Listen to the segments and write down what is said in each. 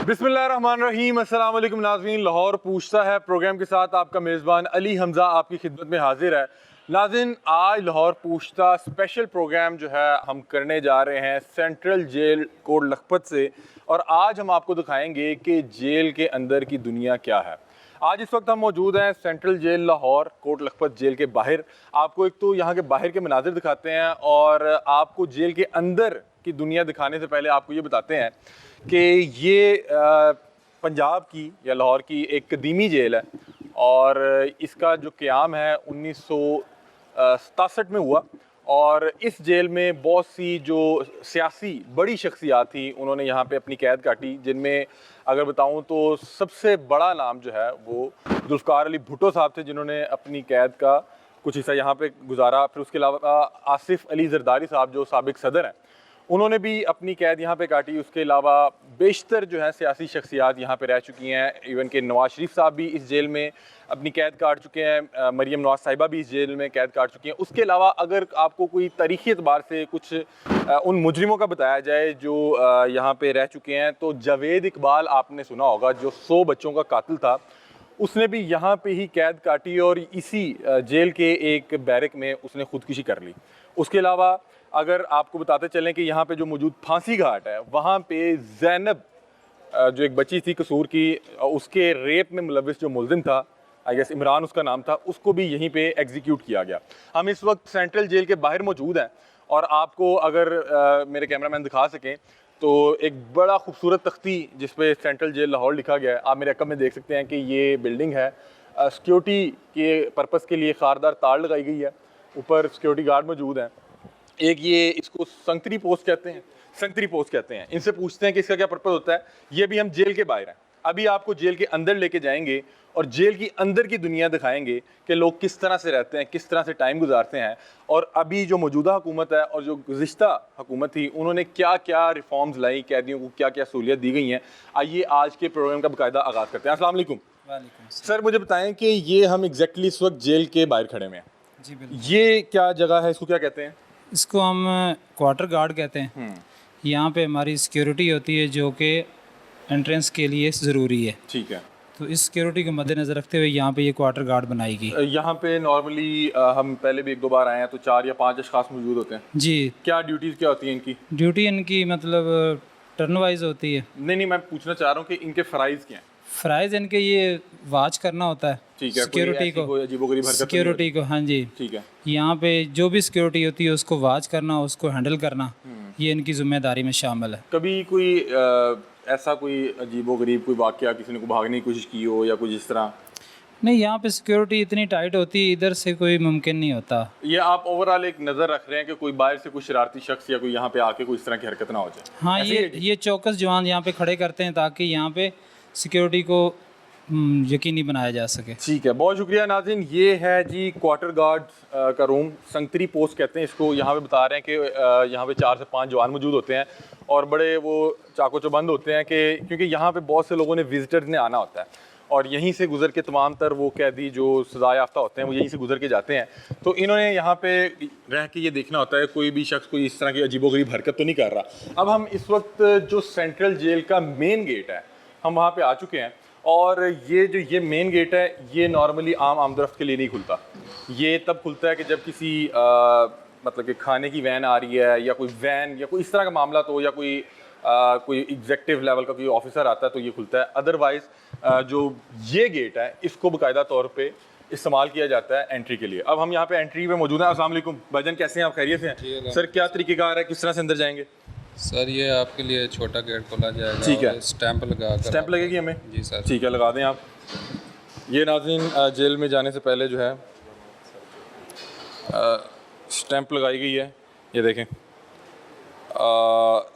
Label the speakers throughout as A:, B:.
A: बिस्मिल्लाहिर्रहमानिर्रहीम, अस्सलाम वालेकुम नाज़रीन। लाहौर पूछता है प्रोग्राम के साथ आपका मेज़बान अली हमज़ा आपकी खिदमत में हाजिर है। नाज़रीन, आज लाहौर पूछता स्पेशल प्रोग्राम जो है हम करने जा रहे हैं सेंट्रल जेल कोट लखपत से, और आज हम आपको दिखाएंगे कि जेल के अंदर की दुनिया क्या है। आज इस वक्त हम मौजूद हैं central jail Lahore Kot Lakhpat jail के बाहर। आपको एक तो यहाँ के बाहर के मनाजिर दिखाते हैं और आपको जेल के अंदर की दुनिया दिखाने से पहले आपको ये बताते हैं कि ये पंजाब की या लाहौर की एक कदीमी जेल है और इसका जो क़याम है 1967 में हुआ। और इस जेल में बहुत सी जो सियासी बड़ी शख्सियात थी उन्होंने यहाँ पे अपनी कैद काटी, जिनमें अगर बताऊँ तो सबसे बड़ा नाम जो है वो जुल्फ़कार अली भुट्टो साहब थे, जिन्होंने अपनी कैद का कुछ हिस्सा यहाँ पे गुजारा। फिर उसके अलावा आसिफ अली ज़रदारी साहब जो साबिक सदर हैं, उन्होंने भी अपनी कैद यहाँ पे काटी। उसके अलावा बेशतर जो है सियासी शख्सियात यहाँ पे रह चुकी हैं। इवन के नवाज़ शरीफ साहब भी इस जेल में अपनी कैद काट चुके हैं, मरियम नवाज़ साहिबा भी इस जेल में कैद काट चुकी हैं। उसके अलावा अगर आपको कोई तारीख़ी एतबार से कुछ उन मुजरिमों का बताया जाए जो यहाँ पे रह चुके हैं, तो जावेद इकबाल आपने सुना होगा, जो 100 बच्चों का कातिल था, उसने भी यहाँ पे ही कैद काटी और इसी जेल के एक बैरक में उसने ख़ुदकुशी कर ली। उसके अलावा अगर आपको बताते चलें कि यहाँ पे जो मौजूद फांसी घाट है, वहाँ पे ज़ैनब जो एक बच्ची थी कसूर की, उसके रेप में मुलविस जो मुल्ज़िम था, आई गेस इमरान उसका नाम था, उसको भी यहीं पे एग्जीक्यूट किया गया। हम इस वक्त सेंट्रल जेल के बाहर मौजूद हैं और आपको अगर मेरे कैमरामैन दिखा सकें तो एक बड़ा खूबसूरत तख्ती जिस पे सेंट्रल जेल लाहौर लिखा गया है, आप मेरे अकब में देख सकते हैं कि ये बिल्डिंग है। सिक्योरिटी के पर्पज़ के लिए खारदार तार लगाई गई है, ऊपर सिक्योरिटी गार्ड मौजूद हैं। एक ये इसको संतरी पोस्ट कहते हैं, संतरी पोस्ट कहते हैं। इनसे पूछते हैं कि इसका क्या पर्पज़ होता है। ये भी हम जेल के बाहर हैं, अभी आपको जेल के अंदर लेके जाएंगे और जेल की अंदर की दुनिया दिखाएंगे कि लोग किस तरह से रहते हैं, किस तरह से टाइम गुजारते हैं, और अभी जो मौजूदा हुकूमत है और जो गुज़िश्ता हुकूमत थी उन्होंने क्या क्या रिफॉर्म्स लाई, कैदियों को क्या क्या सहूलियत दी गई हैं। आइए आज के प्रोग्राम का बाकायदा आगाज़ करते हैं। अस्सलाम वालेकुम। सर, मुझे बताएं कि ये हम एग्जैक्टली इस वक्त जेल के बाहर खड़े में हैं।
B: जी बिल्कुल।
A: ये क्या जगह है, इसको क्या कहते हैं?
B: इसको हम क्वार्टर गार्ड कहते हैं। यहाँ पे हमारी सिक्योरिटी होती है जो कि एंट्रेंस के लिए ज़रूरी है।
A: ठीक है।
B: तो इस सिक्योरिटी को मद्देनज़र रखते हुए यहाँ पे ये क्वार्टर गार्ड बनाई गई।
A: यहाँ पे नॉर्मली हम पहले भी 1-2 बार आए हैं तो 4 या 5 अशखास मौजूद होते हैं।
B: जी।
A: क्या ड्यूटीज़ क्या होती हैं इनकी?
B: ड्यूटी इनकी मतलब टर्न वाइज होती है।
A: नहीं, मैं पूछना चाह रहा हूँ कि इनके फ़राइज़ क्या हैं?
B: फ़राइज़ इनके ये वाच करना होता है।
A: ठीक है।
B: सिक्योरिटी को,
A: अजीबोगरीब हरकत
B: सिक्योरिटी को, हाँ जी।
A: ठीक है।
B: यहाँ पे जो भी सिक्योरिटी होती है उसको वाच करना, उसको हैंडल करना, ये इनकी जिम्मेदारी में शामिल है।
A: कभी कोई ऐसा कोई अजीबोगरीब कोई वाक़या, किसी ने को भागने की कोशिश की हो या कुछ इस तरह?
B: नहीं, यहाँ पे सिक्योरिटी इतनी टाइट होती है, इधर से कोई मुमकिन नहीं होता।
A: ये आप ओवरऑल एक नज़र रख रहे हैं कि कोई बाहर से कोई शरारती शख्स या कोई यहाँ पे आके कोई इस तरह की हरकत ना हो जाए?
B: हाँ, ये चौकस जवान यहाँ पे खड़े करते हैं ताकि यहाँ पे सिक्योरिटी को यकीनी बनाया जा सके।
A: ठीक है, बहुत शुक्रिया नाज़रीन। ये है जी क्वार्टर गार्ड का रूम, संतरी पोस्ट कहते हैं इसको। यहाँ पे बता रहे हैं कि यहाँ पे 4 से 5 जवान मौजूद होते हैं और बड़े वो चाको चौबंद होते हैं कि क्योंकि यहाँ पे बहुत से लोगों ने विजिटर्स ने आना होता है और यहीं से गुजर के तमाम तर वो कैदी जो सज़ा याफ्ता होते हैं वो यहीं से गुजर के जाते हैं। तो इन्होंने यहाँ पे रह के ये देखना होता है कोई भी शख्स कोई इस तरह की अजीबोगरीब हरकत तो नहीं कर रहा। अब हम इस वक्त जो सेंट्रल जेल का मेन गेट है, हम वहाँ पे आ चुके हैं और ये मेन गेट है, ये नॉर्मली आम आमदरफ्त के लिए नहीं खुलता। ये तब खुलता है कि जब किसी मतलब कि खाने की वैन आ रही है या कोई वैन या कोई इस तरह का मामला तो, या कोई एग्जेक्टिव लेवल का कोई ऑफिसर आता है तो ये खुलता है। अदरवाइज़ जो ये गेट है इसको बाकायदा तौर पे इस्तेमाल किया जाता है एंट्री के लिए। अब हम यहाँ पे एंट्री पे मौजूद हैं। अस्सलाम वालेकुम भाईजान, कैसे हैं आप? खैरियत से हैं? सर, क्या तरीक़ेकार है, किस तरह से अंदर जाएंगे?
C: सर, ये आपके लिए छोटा गेट खोला जाएगा।
A: ठीक है।
C: स्टैंप
A: स्टैंप लगेगी हमें?
C: जी सर।
A: ठीक है, लगा दें आप। ये नाज़रीन जेल में जाने से पहले जो है स्टैंप लगाई गई है, ये देखें।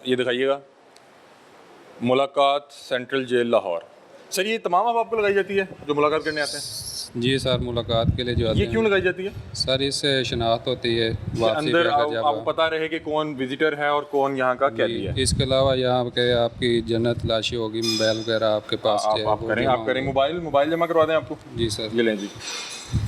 A: ये दिखाइएगा, मुलाकात सेंट्रल जेल लाहौर। सर, ये तमाम अब आपको लगाई जाती है जो मुलाकात करने आते हैं?
C: जी सर, मुलाकात के लिए जो आते
A: ये क्यों लगाई जाती है?
C: सर, इससे शनाख्त होती है
A: अंदर आपको पता रहे कि कौन विजिटर है और कौन यहाँ का कैदी है।
C: इसके अलावा यहाँ के आपकी जन्नत तलाशी होगी, मोबाइल वगैरह आपके पास
A: आप करें मोबाइल जमा करवा दें आपको।
C: जी सर।
A: ये लें जी,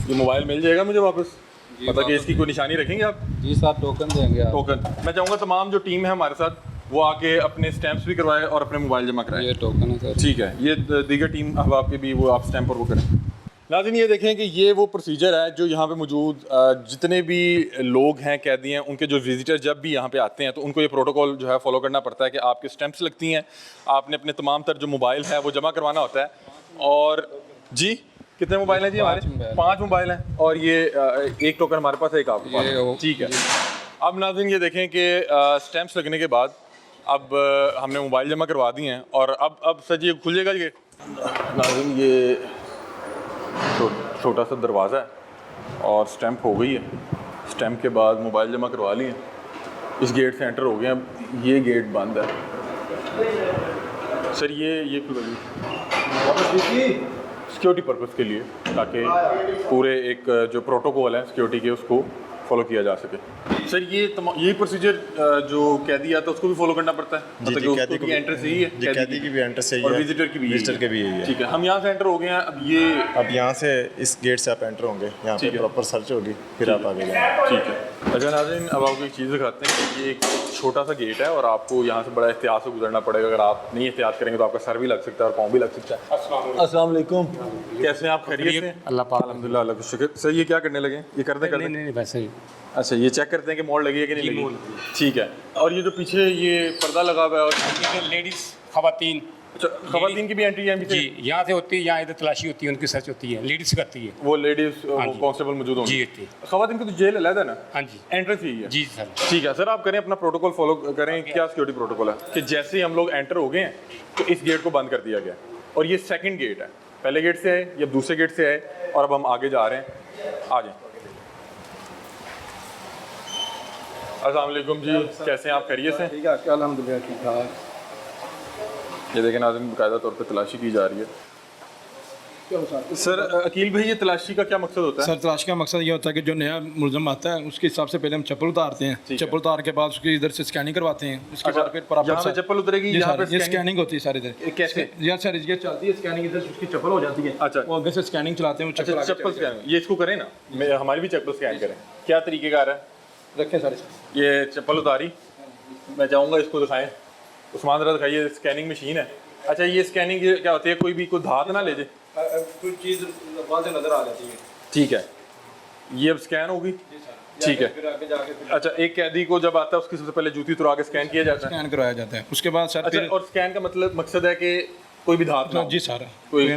A: ये मोबाइल मिल जाएगा मुझे वापस? मतलब कि इसकी कोई निशानी रखेंगे आप?
C: जी सर, टोकन देंगे आप।
A: टोकन मैं चाहूँगा तमाम जो टीम है हमारे साथ वो आके अपने स्टैंप्स भी करवाए और अपने मोबाइल जमा कराए।
C: ये टोकन है सर।
A: ठीक है, ये दीगर टीम अहबाब के भी वो आप स्टैंप और वो करें। नाज़रीन ये देखें कि ये वो प्रोसीजर है जो यहाँ पे मौजूद जितने भी लोग हैं, कैदी हैं, उनके जो विजिटर जब भी यहाँ पे आते हैं तो उनको ये प्रोटोकॉल जो है फॉलो करना पड़ता है कि आपके स्टैंप्स लगती हैं, आपने अपने तमाम तर जो मोबाइल है वो जमा करवाना होता है। और जी कितने मोबाइल हैं जी हमारे? 5 मोबाइल हैं और ये एक टोकन हमारे पास है, एक आपके पास है। ठीक है, अब नाज़रीन ये देखें कि स्टैंप्स लगने के बाद अब हमने मोबाइल जमा करवा दिए हैं और अब सर ये खुलिएगा ये नाज़रीन, ये छोटा सा दरवाज़ा है और स्टैंप हो गई है। स्टैंप के बाद मोबाइल जमा करवा लिए, इस गेट से एंटर हो गए। अब ये गेट बंद है सर, ये सिक्योरिटी पर्पस के लिए, ताकि पूरे एक जो प्रोटोकॉल है सिक्योरिटी के उसको फॉलो किया जा सके। सर ये प्रोसीजर जो कैदी आता है उसको भी फॉलो करना पड़ता है? मतलब कि उसको भी एंट्रेंस यही है?
D: जी, कैदी की भी एंट्रेंस यही है
A: और विजिटर की भी
D: यही है।
A: ठीक है, हम यहाँ से एंटर हो गए हैं। अब यहाँ
D: से इस गेट से आप एंटर होंगे, यहाँ पे प्रॉपर सर्च होगी, फिर आप आगे जाएंगे।
A: ठीक है। अच्छा नाज़रीन, अब आपको एक चीज़ दिखाते हैं कि ये एक छोटा सा गेट है और आपको यहाँ से बड़ा एहतियात से गुजरना पड़ेगा। अगर आप नहीं एहतियात करेंगे तो आपका सर भी लग सकता है और पाँव भी लग सकता है। अस्सलाम वालेकुम, कैसे हैं आप? खैरियत से?
E: अल्लाह पाक।
A: अल्हम्दुलिल्लाह, अल्लाह का शुक्र। सर ये क्या करने लगे? ये करते
E: नहीं वैसे ही।
A: अच्छा, ये चेक करते हैं कि मोड़ लगी है कि नहीं लगी? ठीक है। और ये जो पीछे ये पर्दा लगा हुआ है और
E: लेडीज़ खवातीन,
A: अच्छा, खवातीन की भी एंट्री है
E: जी, यहाँ से होती है, यहाँ इधर तलाशी होती है, उनकी सर्च होती है, लेडीज़ करती है।
A: वो लेडीज़
E: हाँ जी।
A: कांस्टेबल मौजूद होंगे?
E: जी होती है।
A: खवातीन की तो जेल अलग है ना?
E: हाँ जी,
A: एंट्रेंस यही है?
E: जी सर।
A: ठीक है सर, आप करें अपना प्रोटोकॉल फॉलो करें। क्या सिक्योरिटी प्रोटोकॉल है कि जैसे ही हम लोग एंटर हो गए हैं तो इस गेट को बंद कर दिया गया और ये सेकंड गेट है। पहले गेट से आए, ये दूसरे गेट से आए और अब हम आगे जा रहे हैं। आ जाए। अस्सलाम वालेकुम जी, कैसे हैं आप? खैरियत से?
C: ठीक है, अल्हम्दुलिल्लाह ठीक ठाक।
A: ये देखें नाज़रीन, बाकायदा तौर पे तलाशी की जा रही है। सर अकील भाई, ये तलाशी का क्या मकसद होता है?
F: सर तलाशी का मकसद ये होता है कि जो नया मुलजम आता है उसके हिसाब से पहले हम चप्पल उतारते हैं। चप्पल उतार के बाद उसकी इधर से स्कैनिंग करवाते हैं। उसके बाद फिर
A: यहाँ पे चप्पल उतरेगी,
F: जी
A: यहाँ
F: सर,
A: पे
F: ये स्कैनिंग होती है सारी इधर।
A: कैसे?
F: यहाँ सर ये चलती है स्कैनिंग, इधर से उसकी चप्पल हो जाती है।
A: अच्छा,
F: वो आगे से स्कैनिंग चलाते हैं।
A: अच्छा, चप्पल स्कैन, ये इसको करें ना, हमारी भी चप्पल स्कैन करें। क्या तरीक़ेकार है?
F: रखें सारे।
A: ये चप्पल उतारी, मैं चाहूँगा इसको दिखाएं। उस्मान ज़रा दिखाइए, स्कैनिंग मशीन है। अच्छा, ये स्कैनिंग क्या होती है? कोई धात ना ले जाए,
F: कोई चीज़ वाज़ेह नज़र आ जाती है।
A: ठीक है, ये अब स्कैन होगी। ठीक है।
F: फिर आगे जाके
A: अच्छा, एक कैदी को जब आता है उसकी सबसे पहले जूती उतरा के स्कैन किया जाता है?
F: स्कैन करवाया जाता है। उसके बाद सर
A: अच्छा, और स्कैन का मकसद है कि कोई भी धात ना हो?
F: जी सर,
A: कोई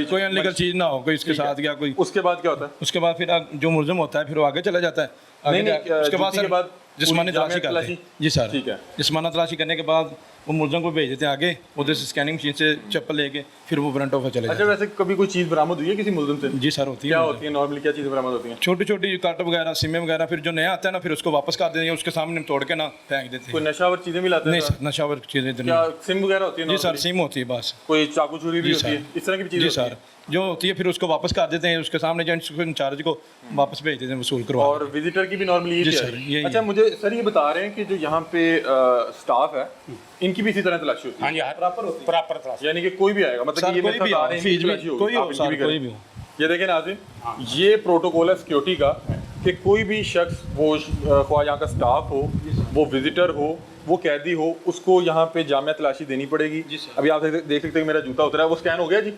F: कोई अनलीगल चीज़ ना हो कोई इसके साथ या कोई।
A: उसके बाद क्या होता है?
F: उसके बाद फिर जो मुलजम होता है फिर वो आगे चला जाता है। उसके बाद सर जिस्मानी तलाशी करते हैं। जी सर,
A: ठीक है।
F: जिस्मानी तलाशी करने के बाद वो मुलजम को भेज देते हैं आगे, उधर से स्कैनिंग मशीन से चप्पल लेके फिर वो फ्रंट ऑफर चले
A: अच्छा, वैसे कभी कोई चीज़ बरामद हुई है किसी मुलजिम से?
F: जी सर, होती है।
A: क्या होती है नॉर्मली, क्या चीज़ें बरामद होती हैं?
F: छोटी छोटी काट वगैरह, सिमें वगैरह। फिर जो नया आता है ना फिर उसको वापस कर देते हैं, उसके सामने तोड़ के ना फेंक देते
A: कोई
F: हैं।
A: नशावर चीज़ें भी लाते हैं?
F: नहीं सर, नशावर चीज़ें
A: क्या सिम वगैरह होती है?
F: जी सर,
A: normally?
F: सिम होती है बस।
A: कोई चाकू छुरी भी
F: जी
A: होती है,
F: सर।
A: इस तरह की
F: जी
A: चीज़ें?
F: सर, जो होती है फिर उसको वापस कर देते हैं, उसके सामने जो इंचार्ज को वापस भेज देते हैं वसूल करवा।
A: और विजिटर की भी नॉर्मली
F: जी
A: यही
F: सर, यही
A: है? अच्छा, मुझे सर ये बता रहे हैं कि जो यहाँ पे स्टाफ है इनकी भी इसी तरह तलाशी होती है?
E: हाँ जी, प्रॉपर तलाशी।
A: यानी कि कोई भी आएगा, मतलब कि ये
F: कोई
A: मेरे
F: भी
A: साथ आ
F: हो,
A: रहे हैं,
F: फीस
A: इनकी
F: भी
A: तलाशी होगी,
F: कोई हो
A: आप इनकी
F: सर,
A: भी करें।
F: कोई भी हो।
A: ये देखें नाज़रीन, ये प्रोटोकॉल है सिक्योरिटी का कि कोई भी शख्स, वो ख्वाह यहाँ का स्टाफ हो, वो विजिटर हो, वो कैदी हो, उसको यहाँ पे जामिया तलाशी देनी पड़ेगी। अभी आप देख सकते हैं मेरा जूता उतरा है, वो स्कैन हो गया जी।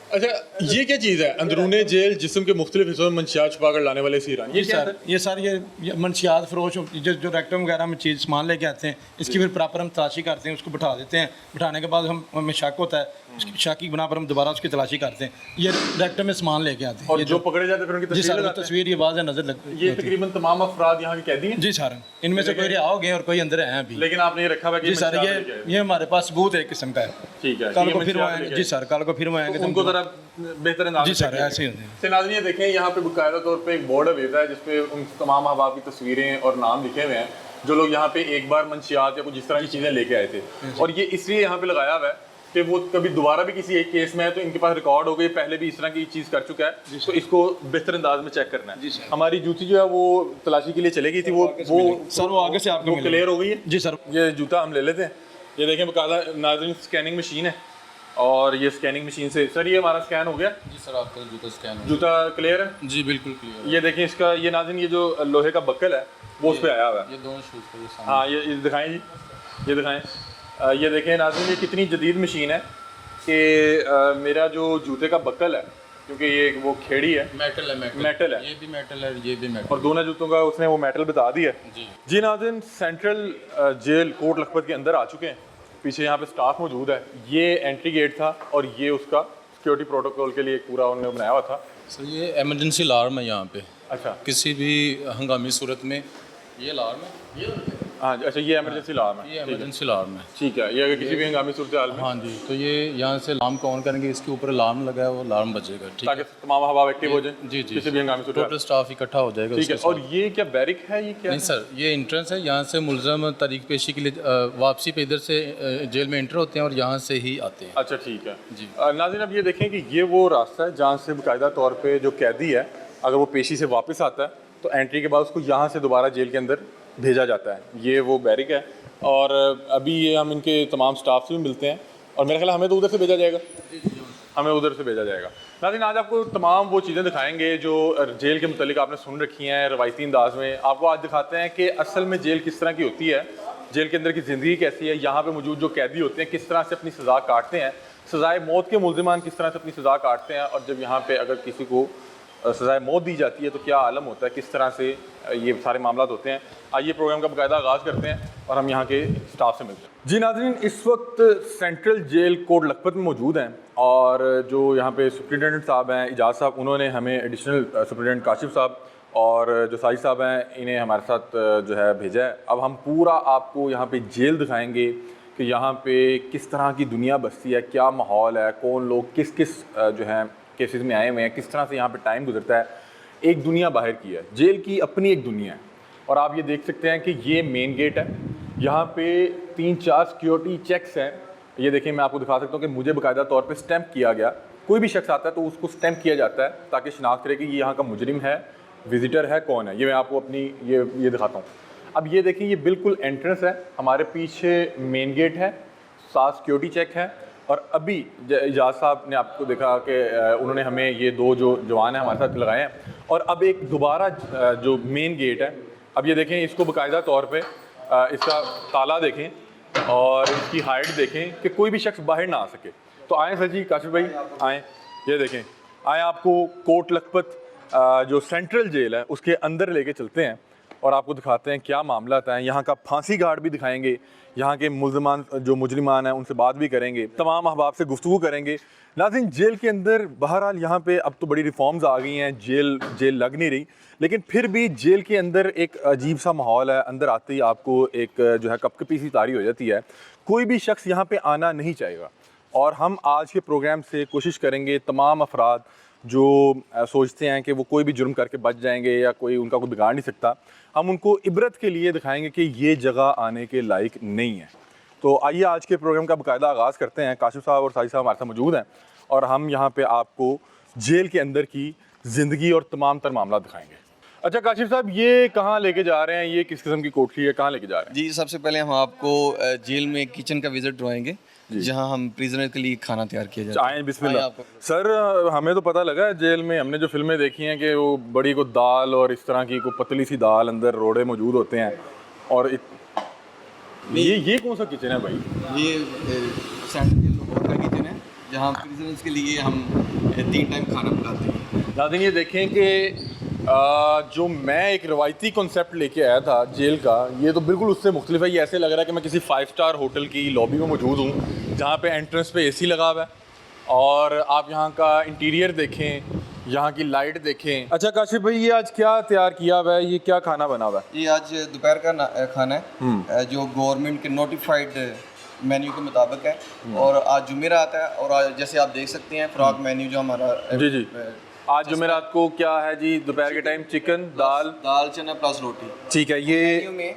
A: अच्छा, ये क्या चीज़ है? अंदरूनी जेल जिस्म के मुख्तलिफ हिस्सों में मंशियात छुपा कर लाने वाले सीरान, ये क्या है?
F: ये सर ये मंशियात फरोश जो रेक्टम वगैरह में चीज़ सामान लेके आते हैं, इसकी फिर प्रॉपर हम तलाशी करते हैं, उसको बिठा देते हैं। बिठाने के बाद हमें शक होता है, उसकी शक की बना पर हम दोबारा उसकी तलाशी करते हैं। ये रेक्टम में सामान लेके आते हैं
A: और जो पकड़े जाते हैं फिर उनकी
F: जी
A: तस्वीर
F: सर,
A: लगाते हैं?
F: तस्वीर ये वाज़ेह नज़र लगती है।
A: ये तकरीबन तमाम अफराद यहाँ के कैदी हैं?
F: जी सर, इनमें से कोई रिहा हो गए और कोई अंदर है अभी।
A: लेकिन आपने ये रखा हुआ है कि
F: जी सर,
A: मंशियात लेके आए?
F: ये हमारे पास सबूत एक किस्म का है।
A: ठीक है,
F: कल
A: ये
F: को फिर वो
A: मंशियात
F: आएंगे।
A: लेके
F: जी
A: आए।
F: सर, कल को फिर वो आएंगे
A: तो
F: तो
A: उनको ज़रा बेहतर अंदाज
F: जी
A: में
F: सर,
A: check
F: ऐसे ही होते हैं।
A: से नाज़रीन, ये देखें यहाँ पे बाकायदा तौर पे एक बोर्ड अवेजा है जिसपे उन तमाम अहबाब की तस्वीरें और नाम लिखे हुए हैं जो लोग यहाँ पे एक बार मंशियात या कुछ इस तरह की चीज़ें लेके आए थे। और ये इसलिए यहाँ पे लगाया हुआ है कि वो कभी दोबारा भी किसी एक केस में है तो इनके पास रिकॉर्ड हो गई, पहले भी इस तरह की चीज़ कर चुका है, तो इसको बेहतर अंदाज में चेक करना है। हमारी जूती जो है वो तलाशी के लिए चली गई थी, वो
F: सर वो आगे से आपको मिलेगी।
A: क्लियर हो गई है
F: जी सर।
A: ये जूता हम ले लेते हैं। ये देखें बाकायदा नाज़रीन स्कैनिंग मशीन है और ये स्कैनिंग मशीन से सर ये हमारा स्कैन हो गया।
C: जी सर, आपका जूता स्कैन
A: जूता क्लियर है
C: जी, बिल्कुल क्लियर।
A: ये देखें इसका, ये नाज़रीन ये जो लोहे का बक्कल है वो उस पर आया हुआ है।
C: ये दोनों शूज़ का ये सामान।
A: हाँ, ये दिखाएं जी, ये दिखाएं। ये देखें नाज़रीन, ये कितनी जदीद मशीन है कि मेरा जो जूते का बक्कल है, क्योंकि ये वो खेड़ी है,
C: मेटल है
A: मेटल है,
C: ये भी मेटल है, ये भी मेटल
A: और दोनों जूतों का उसने वो मेटल बता दिया
C: जी।
A: जी नाज़रीन, सेंट्रल जेल कोट लखपत के अंदर आ चुके हैं। पीछे यहाँ पे स्टाफ मौजूद है। ये एंट्री गेट था और ये उसका सिक्योरिटी प्रोटोकॉल के लिए एक पूरा उन्होंने बनाया हुआ था।
C: सर ये इमरजेंसी अलार्म है यहाँ पे,
A: अच्छा
C: किसी भी हंगामी सूरत में ये अलार्म है,
A: हाँ, अच्छा ये इमरजेंसी अलार्म है,
C: ये इमरजेंसी अलार्म है।
A: ठीक है। ये अगर किसी भी हंगामी सूरत हाल में,
C: हाँ जी, तो ये यहाँ से अलार्म को ऑन करेंगे, इसके ऊपर अलार्म लगा है, वो अलार्म बजेगा, ठीक
A: ताकि
C: है।
A: तमाम हवा एक्टिव हो जाए
C: जी जी,
A: किसी भी हंगामी सूरत हाल
C: टोटल स्टाफ इकट्ठा हो जाएगा
A: ठीक है।
C: उसके साथ।
A: और ये क्या बैरिक है, ये क्या
C: नहीं सर, ये एंट्रेंस है, यहाँ से मुलजम तारीख पेशी के लिए वापसी पे इधर से जेल में एंटर होते हैं और यहाँ से ही आते हैं।
A: अच्छा ठीक है
C: जी।
A: नाज़रीन, अब ये देखें कि ये वो रास्ता है जहाँ से बाकायदा तौर पे जो कैदी है, अगर वो पेशी से वापस आता है तो एंट्री के बाद उसको यहाँ से दोबारा जेल के अंदर भेजा जाता है। ये वो बैरिक है और अभी ये हम इनके तमाम स्टाफ से भी मिलते हैं और मेरा ख्याल है हमें तो उधर से भेजा जाएगा, हमें उधर से भेजा जाएगा। नाज़रीन, आज आपको तमाम वो चीज़ें दिखाएंगे जो जेल के मुतालिक आपने सुन रखी हैं रवायती अंदाज में। आपको आज दिखाते हैं कि असल में जेल किस तरह की होती है, जेल के अंदर की ज़िंदगी कैसी है, यहाँ पे मौजूद जो कैदी होते हैं किस तरह से अपनी सज़ा काटते हैं, सज़ाए मौत के मुल्ज़िमान किस तरह से अपनी सज़ा काटते हैं, और जब यहाँ पे अगर किसी को सज़ाए मौत दी जाती है तो क्या आलम होता है, किस तरह से ये सारे मामला होते हैं। आइए प्रोग्राम का बाकायदा आगाज़ करते हैं और हम यहाँ के स्टाफ से मिलते हैं। जी नाज़रीन, इस वक्त सेंट्रल जेल कोट लखपत में मौजूद हैं और जो यहाँ पे सुप्रिटेंडेंट साहब हैं इजाज़ साहब, उन्होंने हमें एडिशनल सुप्रिटेंडेंट काशिफ साहब और जो साजिद साहब हैं इन्हें हमारे साथ जो है भेजा है। अब हम पूरा आपको यहाँ पे जेल दिखाएंगे कि यहाँ पे किस तरह की दुनिया बसती है, क्या माहौल है, कौन लोग किस किस जो है केसेस में आए हुए हैं, किस तरह से यहाँ पे टाइम गुजरता है। एक दुनिया बाहर की है, जेल की अपनी एक दुनिया है। और आप ये देख सकते हैं कि ये मेन गेट है, यहाँ पे 3-4 सिक्योरिटी चेक्स हैं। ये देखिए, मैं आपको दिखा सकता हूँ कि मुझे बाकायदा तौर पे स्टैंप किया गया। कोई भी शख्स आता है तो उसको स्टैंप किया जाता है ताकि शनाख्त करे कि ये यहाँ का मुजरिम है, विजिटर है, कौन है। ये मैं आपको अपनी ये दिखाता हूँ। अब ये देखिए, ये बिल्कुल एंट्रेंस है, हमारे पीछे मेन गेट है, 7 सिक्योरिटी चेक है। और अभी इजाज़ साहब ने आपको देखा कि उन्होंने हमें ये 2 जो जवान हैं हमारे साथ लगाए हैं। और अब एक दोबारा जो मेन गेट है, अब ये देखें, इसको बाकायदा तौर पे इसका ताला देखें और इसकी हाइट देखें कि कोई भी शख्स बाहर ना आ सके। तो आएँ सर जी, काशिफ भाई आएँ, ये देखें, आएँ आपको कोट लखपत जो सेंट्रल जेल है उसके अंदर लेके चलते हैं और आपको दिखाते हैं क्या मामला है। यहाँ का फांसी घाट भी दिखाएंगे, यहाँ के मुल्ज़िमान जो मुजरिमान हैं उनसे बात भी करेंगे, तमाम अहबाब से गुफ्तगू करेंगे। नाज़रीन, जेल के अंदर बहरहाल यहाँ पे अब तो बड़ी रिफॉर्म्स आ गई हैं, जेल लग नहीं रही, लेकिन फिर भी जेल के अंदर एक अजीब सा माहौल है। अंदर आते ही आपको एक जो है कपकपी सी तारी हो जाती है। कोई भी शख्स यहाँ पे आना नहीं चाहेगा। और हम आज के प्रोग्राम से कोशिश करेंगे तमाम अफराद जो सोचते हैं कि वो कोई भी जुर्म करके बच जाएंगे या कोई उनका कोई बिगाड़ नहीं सकता, हम उनको इबरत के लिए दिखाएंगे कि ये जगह आने के लायक नहीं है। तो आइए आज के प्रोग्राम का बाकायदा आगाज़ करते हैं। काशिफ साहब और साजिद साहब हमारे साथ मौजूद हैं और हम यहाँ पे आपको जेल के अंदर की ज़िंदगी और तमाम तर मामला दिखाएंगे। अच्छा काशिफ साहब, ये कहाँ लेके जा रहे हैं, ये किस किस्म की कोठरी है, कहाँ लेके जा रहे हैं?
G: जी, सबसे पहले हम आपको जेल में किचन का विजिट करवाएंगे जहां हम प्रिजनर के लिए खाना तैयार किया जाता है।
A: आएँ बिस्मिल्लाह।
G: आपको-
A: सर, हमें तो पता लगा है जेल में, हमने जो फिल्में देखी हैं कि वो बड़ी को दाल और इस तरह की को पतली सी दाल, अंदर रोड़े मौजूद होते हैं। और ये कौन सा किचन है भाई?
G: ये सेंट्रल जेल लाहौर का किचन है जहां प्रिजनर्स के लिए हम 3 टाइम खाना पकाते हैं।
A: नाज़रीन, ये देखें कि जो मैं एक रवायती कॉन्सेप्ट लेके आया था जेल का, ये तो बिल्कुल उससे मुख्तलिफ है। ये ऐसे लग रहा है कि मैं किसी 5 स्टार होटल की लॉबी में मौजूद हूँ जहाँ पे एंट्रेंस पे AC लगा हुआ है और आप यहाँ का इंटीरियर देखें, यहाँ की लाइट देखें। अच्छा काशिफ भाई, ये आज क्या तैयार किया हुआ है, ये क्या खाना बना हुआ है?
G: ये आज दोपहर का खाना है जो गवर्नमेंट के नोटिफाइड मेन्यू के मुताबिक है और आज जुमेरात है और आज जैसे आप देख सकते हैं फ्रॉक मेन्यू जो हमारा
A: जी आज जुमेरात को क्या है जी? दोपहर के टाइम चिकन,
G: दाल चना प्लस रोटी।
A: ठीक है।
G: मेन्यू में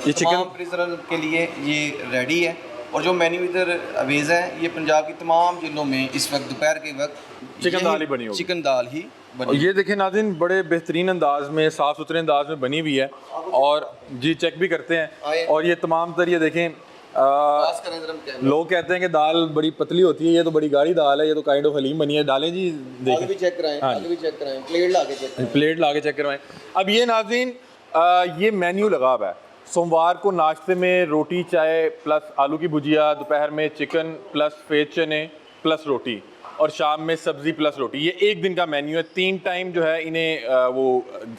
A: ये चिकन
G: प्रिजनर के लिए ये रेडी है और जो मेन्यू इधर अवेज है ये पंजाब की तमाम जेलों में इस वक्त दोपहर के वक्त
A: चिकन दाल ही बनी होगी।
G: चिकन दाल ही
A: और
G: बनी।
A: ये देखें नाज़रीन, बड़े बेहतरीन अंदाज में, साफ़ सुथरे अंदाज में बनी हुई है और जी चेक भी करते हैं। और ये तमाम तर ये देखें,
G: पास करें जरा कैमरा।
A: लोग कहते हैं कि दाल बड़ी पतली होती है, ये तो बड़ी गाढ़ी दाल है, ये तो काइंड ऑफ हलीम बनी है। डालें जी,
G: आगे
A: देखें,
G: भी चेक कराएं,
A: हाँ
G: आगे भी चेक कराएं, प्लेट ला के चेक कराएं।
A: प्लेट ला के चेक करवाएं। अब ये नाज़रीन, ये मेन्यू लगा हुआ है, सोमवार को नाश्ते में रोटी चाय प्लस आलू की भुजिया, दोपहर में चिकन प्लस सफ़ेद चने प्लस रोटी, और शाम में सब्ज़ी प्लस रोटी। ये एक दिन का मेन्यू है। 3 टाइम जो है इन्हें वो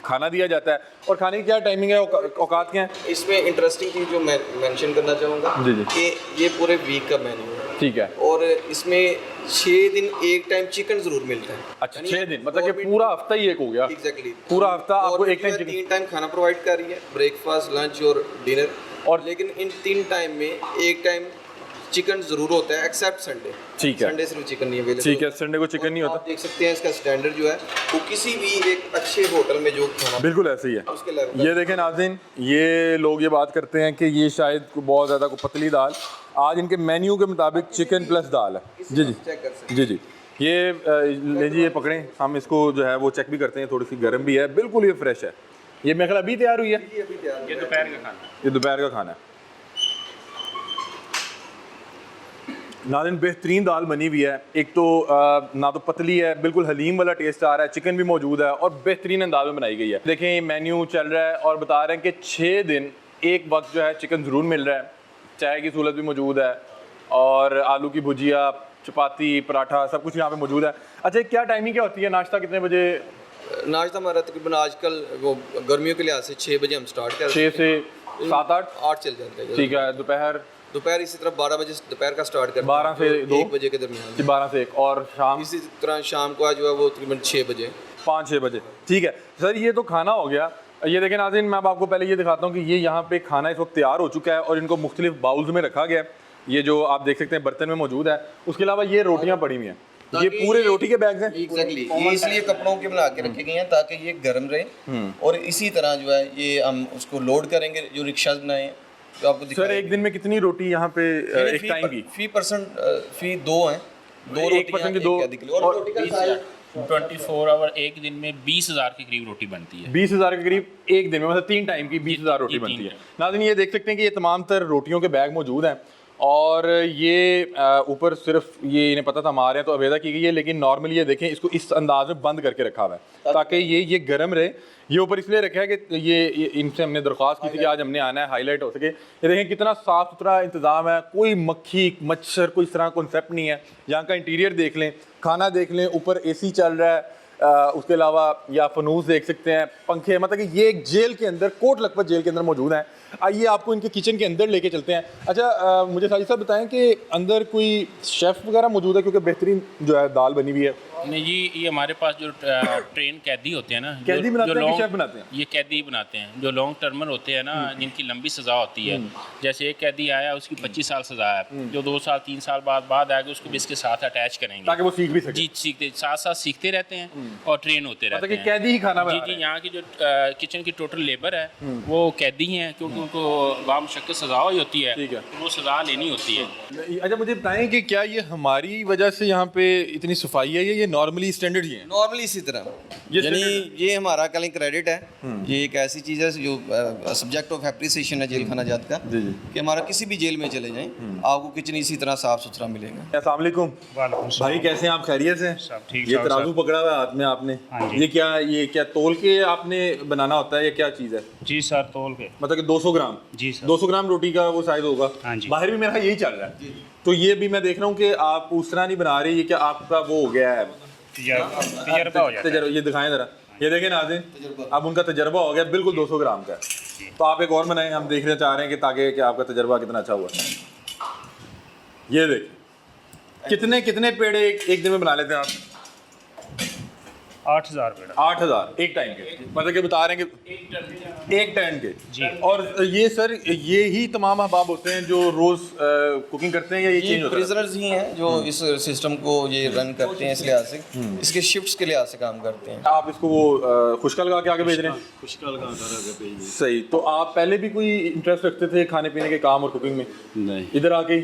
A: खाना दिया जाता है। और खाने की क्या टाइमिंग है, औकात क्या है?
G: इसमें इंटरेस्टिंग चीज़ जो मैं मेंशन करना चाहूँगा
A: जी जी।
G: कि ये पूरे वीक का मेन्यू है,
A: ठीक है।
G: और इसमें 6 दिन एक टाइम चिकन जरूर मिलता है।
A: अच्छा, 6 दिन मतलब कि पूरा हफ्ता ही एक हो गया।
G: एग्जैक्टली,
A: पूरा हफ्ता आपको एक टाइम चिकन।
G: 3 टाइम खाना प्रोवाइड कर रही है, ब्रेकफास्ट, लंच और डिनर। और लेकिन इन 3 टाइम में एक टाइम चिकन जरूर होता है, एक्सेप्ट संडे।
A: ठीक है,
G: संडे सिर्फ चिकन नहीं अवेलेबल।
A: ठीक है, संडे को चिकन नहीं होता।
G: आप देख सकते हैं इसका स्टैंडर्ड जो है वो किसी भी एक अच्छे होटल में जो खाना
A: बिल्कुल ऐसे ही है।
G: उसके लेवल
A: ये देखें नाज़रीन, ये लोग ये बात करते हैं कि ये शायद बहुत ज़्यादा को पतली दाल, आज इनके मेन्यू के मुताबिक चिकन प्लस दाल है। जी जी
G: चेक कर सकते
A: जी जी। ये ले जी, ये पकड़ें, हम इसको जो है वो चेक भी करते हैं। थोड़ी सी गर्म भी है, बिल्कुल ये फ्रेश है। ये मेरे ख्याल अभी तैयार हुई है।
G: हैं। अभी तैयार
E: ये दोपहर का खाना है।
A: ये दोपहर का खाना है। नाज़रीन बेहतरीन दाल बनी हुई है। एक तो ना तो पतली है, बिल्कुल हलीम वाला टेस्ट आ रहा है, चिकन भी मौजूद है और बेहतरीन अंदाज में बनाई गई है। देखें ये मेन्यू चल रहा है और बता रहे हैं कि 6 दिन एक वक्त जो है चिकन ज़रूर मिल रहा है। चाय की सहूलत भी मौजूद है और आलू की भुजिया, चपाती, पराठा सब कुछ यहाँ पे मौजूद है। अच्छा, क्या टाइमिंग क्या होती है? नाश्ता कितने बजे?
G: नाश्ता हमारा तकरीबन आजकल वो गर्मियों के लिहाज से 6 बजे हम स्टार्ट कर
A: 6 से 7-8।
G: 8 चल जाता है।
A: ठीक है।
G: दोपहर इसी तरह 12 बजे दोपहर का स्टार्ट करते
A: 12 से 2
G: 1 बजे के दरमियान।
A: 12 से 1। और शाम
G: इसी तरह शाम को जो है वो तकरीबन 6 बजे
A: 5-6 बजे। ठीक है सर, ये तो खाना हो गया। ये देखें नाज़रीन, मैं अब आपको पहले ये दिखाता हूँ कि ये यहाँ पे खाना इस वक्त तैयार हो चुका है और इनको मुख्तलिफ बाउल्स में रखा गया है। ये जो आप देख सकते हैं बर्तन में मौजूद है। उसके अलावा ये रोटियाँ पड़ी हुई हैं, ये पूरे रोटी के बैग्स हैं।
G: एग्जैक्टली, ये इसलिए कपड़ों के बना के रखे गए हैं ताकि ये गर्म रहे। और इसी तरह जो है ये हम उसको लोड करेंगे, जो रिक्शा बनाए हैं जो आपको दिखा
A: सर एक दिन में कितनी रोटी यहाँ पे एक टाइम की?
G: फी पर्सन फी 2 हैं, 2
A: एक पर्सन की 2
G: और रोटी का साइज
E: 24 आवर एक दिन में 20,000 के करीब रोटी बनती है।
A: 20,000 के करीब एक दिन में, मतलब 3 टाइम की 20,000 रोटी
E: ये
A: बनती
E: 3
A: है। नाज़रीन ये देख सकते हैं कि ये तमाम तर रोटियों के बैग मौजूद हैं और ये ऊपर सिर्फ ये इन्हें पता था हम आ रहे हैं तो अवेदा की गई है, लेकिन नॉर्मली ये देखें इसको इस अंदाज में बंद करके रखा हुआ है ताकि ये गर्म रहे। ये ऊपर इसलिए रखा है कि ये इनसे हमने दरख्वास्त की थी कि आज हमने आना है, हाईलाइट हो सके। ये देखें कितना साफ़ सुथरा इंतज़ाम है, कोई मक्खी मच्छर कोई इस तरह कॉन्सेप्ट नहीं है। यहाँ का इंटीरियर देख लें, खाना देख लें, ऊपर AC चल रहा है, उसके अलावा या फनूस देख सकते हैं, पंखे, मतलब कि ये एक जेल के अंदर, कोट लखपत जेल के अंदर मौजूद है। आइए आपको इनके किचन के अंदर लेके चलते हैं। अच्छा मुझे साजिद साहब बताएं कि अंदर कोई शेफ़ वगैरह मौजूद है, क्योंकि बेहतरीन जो है दाल बनी हुई है।
E: नहीं जी, ये हमारे पास जो ट्रेन कैदी होते हैं ना,
A: कैदी बनाते हैं कि शेफ बनाते हैं?
E: ये कैदी बनाते हैं जो लॉन्ग टर्मर होते हैं ना, जिनकी लंबी सज़ा होती है। जैसे एक कैदी आया उसकी 25 साल सज़ा है, जो 2 साल 3 साल बाद आएगा उसको भी इसके साथ अटैच करेंगे
A: ताकि वो सीख भी सके।
E: जी, सीखते साथ सीखते रहते हैं और ट्रेन होते रहते
A: मतलब कि
E: हैं।
A: कैदी ही खाना बना
E: जी
A: रहे
E: जी,
A: हैं।
E: यहाँ की जो किचन की टोटल लेबर है वो कैदी हैं, क्योंकि उनको बामुशक्कत सज़ा हुई होती है,
A: ठीक है।
E: तो वो सज़ा लेनी होती है।
A: अच्छा मुझे बताएं कि क्या ये हमारी वजह से यहाँ पे इतनी सफाई है या ये नॉर्मली स्टैंडर्ड ही है?
G: नॉर्मली इसी तरह,
A: ये
G: यानी
A: standard
G: ये हमारा कल क्रेडिट है। ये एक ऐसी चीज़ है जो सब्जेक्ट ऑफ एप्रिसिएशन है जेल खाना जात का,
A: जी जी।
G: कि हमारा किसी भी जेल में चले जाएं आपको किचन इसी तरह साफ सुथरा मिलेगा।
A: अस्सलाम वालेकुम भाई, कैसे हैं आप? खैरियत से?
E: सब ठीक
A: ये
E: ठाक,
A: तराजू पकड़ा हुआ है हाथ में आपने,
E: हाँ जी।
A: ये क्या तोल के आपने बनाना होता है या क्या चीज़ है?
E: जी सर, तोल के।
A: मतलब कि 200 ग्राम?
E: जी सर।
A: 200 ग्राम रोटी का वो साइज होगा।
E: हाँ जी।
A: बाहर भी मेरा यही चल रहा है, तो ये भी मैं देख रहा हूँ कि आप उस तरह नहीं बना रहे, ये क्या आपका वो हो गया है
E: तजर्बा हो जाता है।
A: ये दिखाएं जरा, ये देखें नाज़रीन, अब उनका तजर्बा हो गया, बिल्कुल 200 ग्राम का है। तो आप एक और बनाएं, हम देखना चाह रहे हैं कि ताकि कि आपका तजर्बा कितना अच्छा हुआ। ये देखें कितने पेड़े एक दिन में बना लेते हैं आप?
E: 8,000 पेड़ा।
A: 8,000 एक टाइम के, मतलब कि बता रहे हैं कि एक टाइम के
E: जी।
A: और ये सर ये ही तमाम अहबाब होते हैं जो रोज़ कुकिंग करते हैं या ये चेंज
G: ये
A: होता है?
G: प्रिजनर्स ही हैं जो इस सिस्टम को ये रन करते हैं, इस लिहाज से इसके शिफ्ट्स के लिहाज से काम करते हैं।
A: आप इसको वो खुशका लगा के आगे भेज रहे हैं?
H: खुशका लगा कर आगे भेजिए।
A: सही। तो आप पहले भी कोई इंटरेस्ट रखते थे खाने पीने के काम और कुकिंग में?
H: नहीं,
A: इधर आके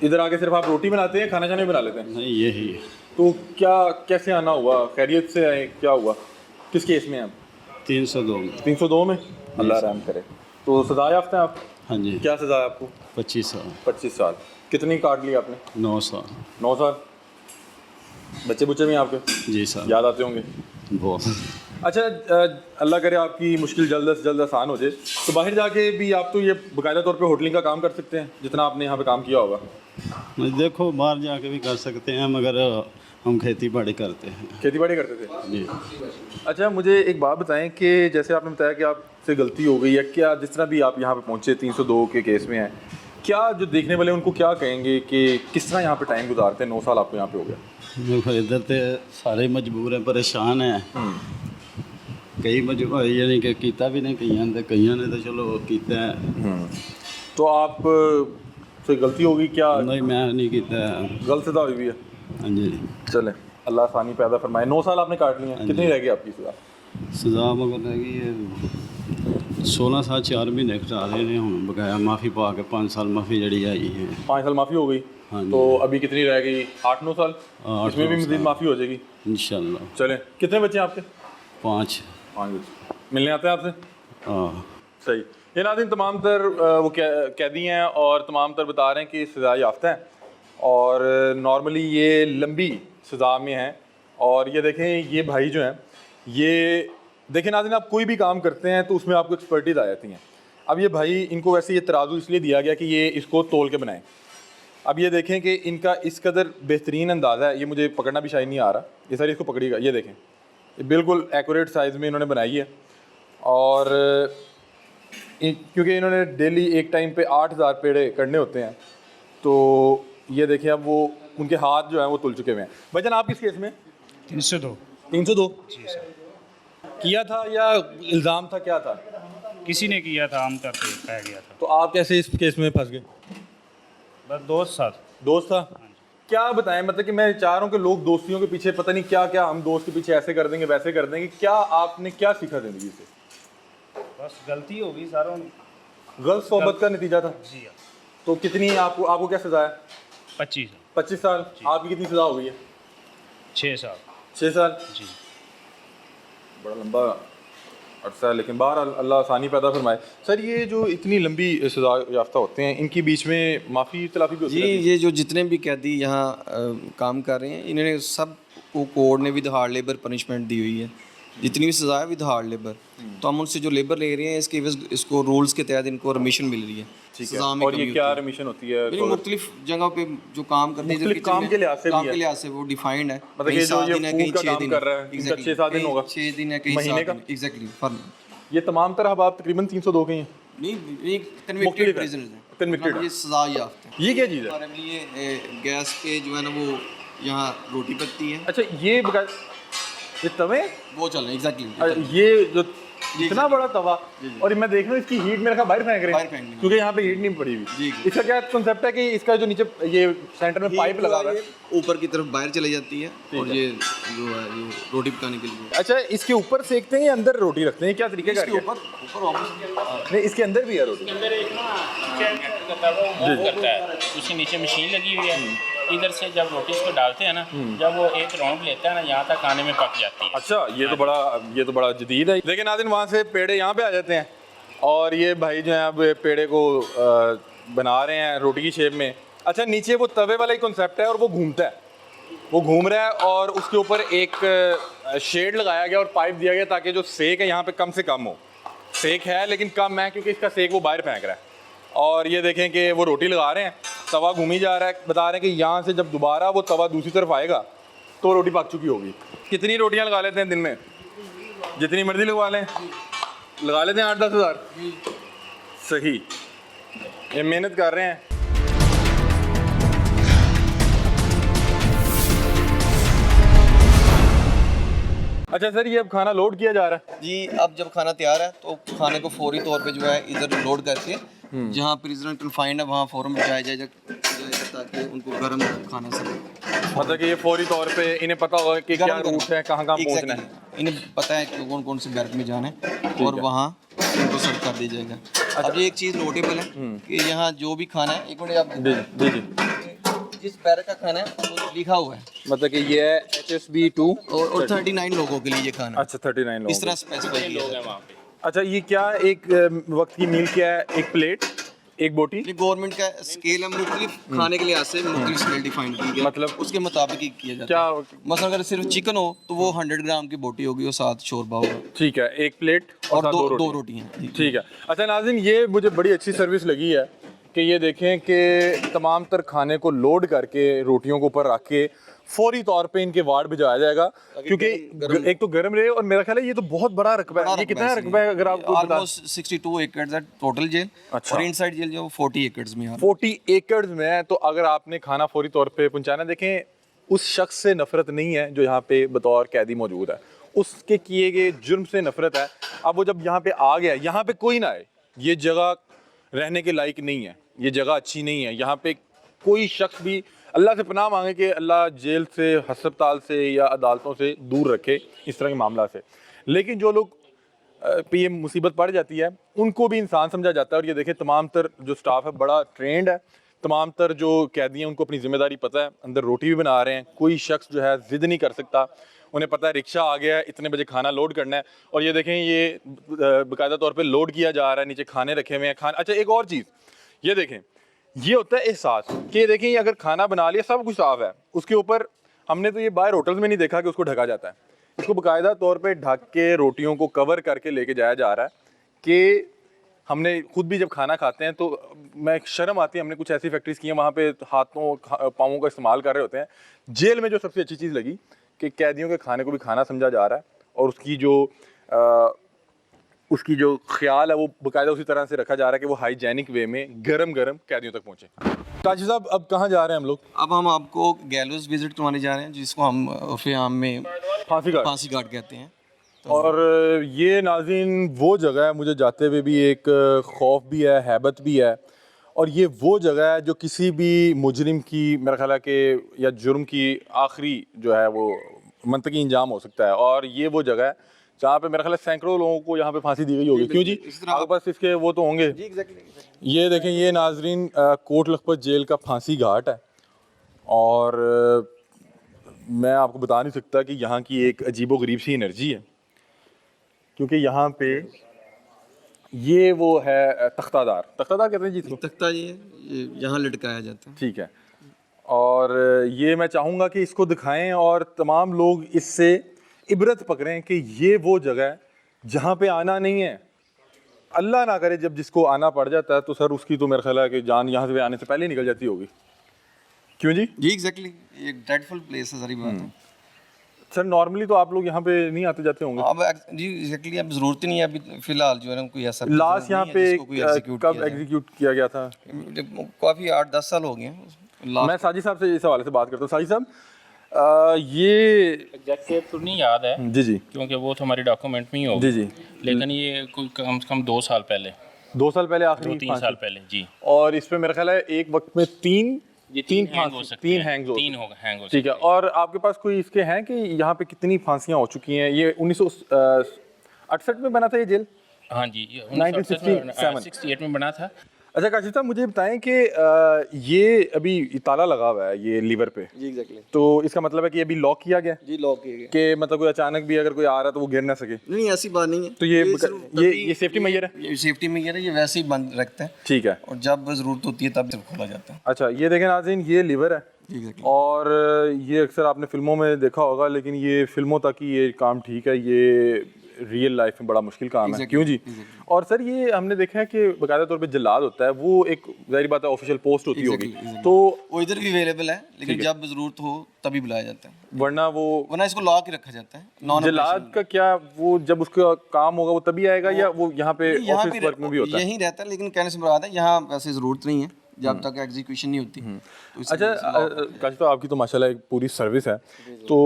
H: इधर आके
A: सिर्फ आप रोटी बनाते हैं, खाना बना लेते हैं?
H: नहीं, यही है।
A: तो क्या कैसे आना हुआ? खैरियत से आए? क्या हुआ? किस केस में आप?
H: 302 में।
A: 302 में? अल्लाह रहम करे। तो सजा याफ्ता हैं आप?
H: हाँ जी।
A: क्या सजा है आपको?
H: 25 साल।
A: 25 साल। कितनी काट ली आपने?
H: 9 साल।
A: 9 साल। बच्चे भी आपके
H: जी सर।
A: याद आते होंगे?
H: बहुत।
A: अच्छा अल्लाह करे आपकी मुश्किल जल्द से जल्द आसान हो जाए, तो बाहर जाके भी आप तो ये बाकायदा तौर पे होटलिंग का काम कर सकते हैं जितना आपने यहाँ पे काम किया होगा।
H: देखो बाहर जाके भी कर सकते हैं मगर हम खेती बाड़ी करते हैं।
A: खेती बाड़ी करते थे
H: जी।
A: अच्छा मुझे एक बात बताएं कि जैसे आपने बताया कि आपसे गलती हो गई है, क्या जिस तरह भी आप यहाँ पे पहुँचे 302 के केस में हैं, क्या जो देखने वाले उनको क्या कहेंगे कि किस तरह यहाँ पे टाइम गुजारते हैं? 9 साल आपको यहाँ पे हो गया।
H: देखो इधर तो सारे मजबूर हैं, परेशान हैं। कई मजबूर यानी कि कीता भी नहीं, कईयां ने तो चलो कीता है।
A: तो आप से गलती हो गई क्या?
H: नहीं मैं नहीं कीता है।
A: गलत सजा हुई भी है।
H: हाँ जी।
A: चलें अल्लाह आसानी पैदा फरमाए। 9 साल आपने काट लिए, कितनी रह गई आपकी सजा?
H: सजा मगर है कि 16 साल 4 महीने कटा रहे हैं हम, बकाया माफ़ी पा के 5 साल माफ़ी जड़ी आई है।
A: 5 साल माफ़ी हो गई।
H: हाँ जी।
A: तो अभी कितनी रह गई? 8-9 साल।
H: 8-9
A: इसमें भी मज़ीद माफ़ी हो जाएगी
H: इंशाल्लाह।
A: चलें। कितने बच्चे हैं आपके?
H: 5।
A: 5 बच्चे। मिलने आते हैं आपसे?
H: हाँ।
A: सही। ये नाज़रीन तमाम तर वो कैदी हैं और तमाम तर बता रहे हैं कि सज़ा याफ्ता हैं और नॉर्मली ये लंबी सज़ा में हैं। और ये देखें ये भाई जो हैं, ये देखें नाज़रीन, आप कोई भी काम करते हैं तो उसमें आपको एक्सपर्टीज आ जाती हैं। अब ये भाई, इनको वैसे ये तराजू इसलिए दिया गया कि ये इसको तोल के बनाएं। अब ये देखें कि इनका इस कदर बेहतरीन अंदाज़ा है, ये मुझे पकड़ना भी शायद नहीं आ रहा, ये सारी इसको पकड़िएगा। ये देखें, ये बिल्कुल एक्यूरेट साइज़ में इन्होंने बनाई है। और क्योंकि इन्होंने डेली एक टाइम पे 8000 पेड़े करने होते हैं, तो ये देखें अब वो उनके हाथ जो हैं वो तुल चुके हुए हैं। भाईजान आप किस केस में?
B: 302।
A: 302
B: जी सर।
A: किया था या इल्ज़ाम था, क्या था?
B: किसी ने किया था, आमतौर पे पाया गया था।
A: तो आप कैसे इस केस में फंस गए?
B: बस दोस्त साथ।
A: दोस्त था? क्या बताएं, मतलब कि मैं चाह रहा हूँ कि लोग दोस्तियों के पीछे पता नहीं क्या क्या, हम दोस्त के पीछे ऐसे कर देंगे वैसे कर देंगे। क्या आपने क्या सीखा ज़िंदगी से?
B: बस गलती हो गई सारों।
A: गलत सोबत का नतीजा था।
B: जी।
A: तो कितनी आपको क्या सज़ा है?
B: 25।
A: 25 साल। आपकी कितनी सज़ा हो गई है?
B: 6 साल।
A: 6 साल।
B: जी।
A: बड़ा लंबा अर्सा है, लेकिन बाहर अल्लाह आसानी पैदा फरमाए। सर ये जो इतनी लंबी सज़ा याफ्ता होते हैं, इनके बीच में माफ़ी तलाफ़ी भी होती
G: जी,
A: है?
G: ये जो जितने भी कैदी यहाँ काम कर रहे हैं, इन्होंने सब को कोड ने विद हार्ड लेबर पनिशमेंट दी हुई है। जितनी भी सज़ा है विद हार्ड लेबर। तो हम उनसे जो लेबर ले रहे हैं, इसके इसको रूल्स के तहत इनको रिमिशन मिल रही है।
A: ठीक
G: सज़ा
A: है।
G: में
A: और ये
G: कमी
A: क्या
G: होती है।
A: रिमिशन होती है?
G: यानी मुख्तलिफ जगह पे जो काम करते हैं,
A: मुख्तलिफ काम के लिहाज से भी
G: काम
A: है।
G: के लिहाज से वो डिफाइंड है।
A: मतलब कि जो ये फूड का काम कर रहा है, इनका 6-7 दिन होगा।
G: 6 दिन है, कहीं
A: महीने
G: 7
A: का?
G: दिन। Exactly firm.
A: ये तमाम तरह आप तकरीबन 302 के ही हैं?
G: नहीं, ये
A: मुख्तलिफ
G: कन्विक्टेड
A: है।
G: प्रिजनर्स हैं।
A: Convicted है।
G: ये सज़ा याफ्ता है।
A: ये क्या चीज़ है?
G: हमारे लिए गैस पे जो है ना वो यहाँ रोटी पकती है,
A: अच्छा ये ये तवे,
G: वो चल रहे हैं। एग्जैक्टली।
A: ये जो इतना बड़ा तवा, और मैं देख रहा हूँ इसकी हीट मेरे ख्याल बाहर फेंक रहे
G: बाहर
A: हैं
G: फेंक रहे हैं।
A: क्योंकि यहाँ पे हीट नहीं पड़ी हुई।
G: जी।
A: इसका क्या कॉन्सेप्ट है कि इसका जो नीचे ये सेंटर में पाइप लगा हुआ है,
G: ऊपर की तरफ बाहर चली जाती है और ये जो है ये रोटी पकाने के लिए।
A: अच्छा इसके ऊपर सेकते हैं या अंदर रोटी रखते हैं? क्या तरीके का
G: इसके
A: है?
G: ऊपर ऑब्वियसली
A: नहीं, इसके अंदर भी है रोटी।
E: अंदर एक ना करता है, वो मूव करता है, उसके नीचे मशीन लगी हुई है। इधर से जब रोटी इसको डालते हैं ना, जब वो एक राउंड लेता है ना, यहाँ तक आने में पक जाती है।
A: अच्छा ये तो बड़ा जदीद है। लेकिन नाज़रीन वहाँ से पेड़े यहाँ पे आ जाते हैं और ये भाई जो है अब पेड़े को बना रहे हैं रोटी की शेप में। अच्छा नीचे वो तवे वाला ही कॉन्सेप्ट है और वो घूमता है, वो घूम रहा है और उसके ऊपर एक शेड लगाया गया और पाइप दिया गया ताकि जो सेक है यहाँ पे कम से कम हो। सेक है लेकिन कम है क्योंकि इसका सेक वो बाहर फेंक रहा है। और ये देखें कि वो रोटी लगा रहे हैं, तवा घूमी जा रहा है। बता रहे हैं कि यहाँ से जब दोबारा वो तवा दूसरी तरफ आएगा तो रोटी पक चुकी होगी। कितनी रोटियाँ लगा लेते हैं दिन में? जितनी मर्जी लगा लें, लगा लेते हैं 8-10 हज़ार। सही, ये मेहनत कर रहे हैं। अच्छा सर ये अब खाना लोड किया जा रहा है?
G: जी, अब जब खाना तैयार है तो खाने को फौरी तौर पे जो है इधर लोड करके जहाँ प्रिजनर कन्फाइंड है वहाँ फौरन पहुँचाया जाएगा ताकि उनको गर्म खाना सब।
A: मतलब कि ये फौरी तौर पे इन्हें पता होगा कि क्या रूट है, कहाँ पहुँचना है।
G: इन्हें पता है कि कौन कौन से बैरक में जाना है और वहाँ उनको सर्व कर दिया जाएगा। अब ये एक चीज़ नोटेबल है कि यहाँ जो भी खाना है, एक मिनट आप
A: जी जी,
G: जिस बैरक का खाना है वो लिखा हुआ है,
A: मतलब कि ये है HSB2
G: और 39 लोगों के लिए ये खाना है।
A: अच्छा 39 लोग
G: इस तरह स्पेसिफाई किया
E: लोग
G: है।
E: हैं वहाँ पे।
A: अच्छा ये क्या एक वक्त की मील क्या है? एक प्लेट एक बोटी
G: गवर्नमेंट का स्केल है, मुख्तलिफ खाने के लिहाज से मुख्तलिफ स्केल डिफाइन की गई है,
A: मतलब
G: उसके मुताबिक ही किया जाता
A: क्या
G: है। मसलन अगर सिर्फ चिकन हो तो वो 100 ग्राम की बोटी होगी और साथ शोरबा होगा
A: ठीक है, एक प्लेट
G: और
A: साथ
G: दो
A: रोटियां।
G: रोटियाँ। जी।
A: ठीक है। अच्छा नाज़रीन, ये मुझे बड़ी अच्छी सर्विस लगी है कि ये देखें कि तमाम तर खाने को लोड करके रोटियों को ऊपर रख के फौरी तौर पे इनके वार्ड भिजवाया जाएगा, क्योंकि एक तो गर्म रहे, और मेरा ख्याल है ये तो बहुत बड़ा रकबा है। ये कितना रकबा है अगर आपको बता?
G: ऑलमोस्ट 62 एकड़ है टोटल जेल।
A: अच्छा।
G: और इनसाइड जेल जो 40 एकड़ में है।
A: 40 एकड़ में है। तो अगर आपने खाना फौरी तौर पे पहुंचाना, देखें उस शख्स से नफरत नहीं है जो यहाँ पे बतौर कैदी मौजूद है, उसके किए गए जुर्म से नफरत है। अब वो जब यहाँ पे आ गया, यहाँ पे कोई ना आए, ये जगह रहने के लायक नहीं है, ये जगह अच्छी नहीं है, यहाँ पे कोई शख्स भी अल्लाह से पनाह मांगे कि अल्लाह जेल से, हस्पताल से या अदालतों से दूर रखे इस तरह के मामला से। लेकिन जो लोग पे ये मुसीबत पड़ जाती है उनको भी इंसान समझा जाता है। और ये देखें तमाम तर जो स्टाफ है बड़ा ट्रेंड है, तमाम तर जो कैदी हैं उनको अपनी जिम्मेदारी पता है, अंदर रोटी भी बना रहे हैं, कोई शख्स जो है ज़िद नहीं कर सकता, उन्हें पता है रिक्शा आ गया है, इतने बजे खाना लोड करना है। और ये देखें ये बाकायदा तौर पे लोड किया जा रहा है, नीचे खाने रखे हुए हैं। खाना, अच्छा एक और चीज़ ये देखें, ये होता है एहसास कि ये देखें ये अगर खाना बना लिया सब कुछ साफ़ है, उसके ऊपर हमने तो ये बाहर होटल्स में नहीं देखा कि उसको ढका जाता है, इसको बाकायदा तौर पे ढक के रोटियों को कवर करके लेके जाया जा रहा है। कि हमने खुद भी जब खाना खाते हैं तो मैं शर्म आती है, हमने कुछ ऐसी फैक्ट्रीज़ की हैं वहाँ पे हाथों पाँवों का इस्तेमाल कर रहे होते हैं। जेल में जो सबसे अच्छी चीज़ लगी कि कैदियों के खाने को भी खाना समझा जा रहा है, और उसकी जो ख्याल है वो बाकायदा उसी तरह से रखा जा रहा है कि वो हाइजेनिक वे में गरम गरम कैदियों तक पहुँचे। काजी साहब अब कहाँ जा रहे हैं हम लोग?
G: अब हम आपको गैलोस विजिट करवाने जा रहे हैं, जिसको हम उर्फ़े आम में
A: फांसी
G: घाट कहते हैं।
A: और ये नाज़रीन वो जगह है, मुझे जाते हुए भी एक खौफ भी है, हैबत भी है। और ये वो जगह है जो किसी भी मुजरिम की मेरा ख्याल है कि या जुर्म की आखिरी जो है वो मंतकी इंजाम हो सकता है। और ये वो जगह है जहाँ पे मेरा ख्याल है सैकड़ों लोगों को यहाँ पे फांसी दी गई होगी। क्यों जी? आपके पास इसके वो तो होंगे। ये देखें, ये नाजरीन कोट लखपत जेल का फांसी घाट है। और मैं आपको बता नहीं सकता कि यहाँ की एक अजीबो गरीब सी एनर्जी है, क्योंकि यहाँ पे ये वो है तख्तादार कहते हैं जी इसको।
G: तख्ता ये यहाँ लटकाया जाता है।
A: ठीक है। और ये मैं चाहूँगा कि इसको दिखाएं और तमाम लोग इससे इबरत पकड़ें कि ये वो जगह है जहाँ पे आना नहीं है। अल्लाह ना करे जब जिसको आना पड़ जाता है तो सर उसकी तो मेरा ख्याल है कि जान यहाँ से आने से पहले निकल जाती होगी। क्यों जी?
G: जी एग्जैक्टली, एक ड्रेडफुल प्लेस है, सारी बात है।
A: सर नॉर्मली तो आप लोग यहाँ पे नहीं आते जाते होंगे?
G: अब जी एग्जैक्टली, अब ज़रूरत ही नहीं है अभी फ़िलहाल जो है ना, कोई ऐसा
A: लास्ट यहाँ पे कब एग्जीक्यूट किया गया था?
G: काफ़ी 8-10 साल हो गए हैं।
A: मैं साजिद साहब से इस हवाले से बात करता हूँ। साजिद साहब ये
E: एग्जैक्ट डेट तो नहीं याद है
A: जी जी,
E: क्योंकि वो तो हमारी डॉक्यूमेंट में ही होगी।
A: जी जी,
E: लेकिन ये कोई कम से कम 2 साल पहले,
A: 2 साल पहले, आखिरी
E: 3 साल पहले जी।
A: और इस पे मेरा ख्याल है एक वक्त में तीन
E: हैंग हो सकते हैं,
A: हैंग हो
E: हैंग हो
A: ठीक है। और आपके पास कोई इसके हैं कि यहाँ पे कितनी फांसियाँ हो चुकी हैं? ये 1968 में बना था ये जेल?
E: हाँ जी,
A: 1967
E: में बना था।
A: अच्छा काशिफ साहब मुझे बताएं कि ये अभी ताला लगा हुआ है ये लीवर पे,
G: जी एग्जैक्टली,
A: तो इसका मतलब है कि अभी लॉक किया गया
G: जी लॉक किया गया
A: कि मतलब कोई अचानक भी अगर कोई आ रहा है तो वो गिर ना सके?
G: नहीं, ऐसी बात नहीं है।
A: तो ये सेफ्टी मेजर है?
G: ये सेफ्टी मेजर है, ये वैसे ही बंद रखते हैं।
A: ठीक है।
G: और जब ज़रूरत होती है तब जब खोला जाता है।
A: अच्छा ये देखें नाज़रीन, ये लीवर है
G: एग्जैक्टली।
A: और ये अक्सर आपने फिल्मों में देखा होगा, लेकिन ये फिल्मों तक ही ये काम ठीक है, ये रियल लाइफ में बड़ा मुश्किल काम है। क्यों जी? और सर ये हमने देखा है कि बाकायदा तौर पे जल्लाद होता है, वो एक ज़ाहिर बात है ऑफिशियल पोस्ट होती होगी, तो
G: वो इधर भी अवेलेबल है, लेकिन जब ज़रूरत हो तभी बुलाया जाता है,
A: वरना
G: इसको लॉक ही रखा जाता है।
A: जल्लाद का क्या, वो जब उसका काम होगा वो तभी आएगा या वो यहाँ पे ऑफिस वर्क में भी होता है?
G: यहीं रहता है, लेकिन कहने से मुराद है यहाँ वैसे ज़रूरत नहीं है जब तक एग्जीक्यूशन नहीं होती।
A: अच्छा काशिफ साहब आपकी तो माशाल्लाह एक पूरी सर्विस है, तो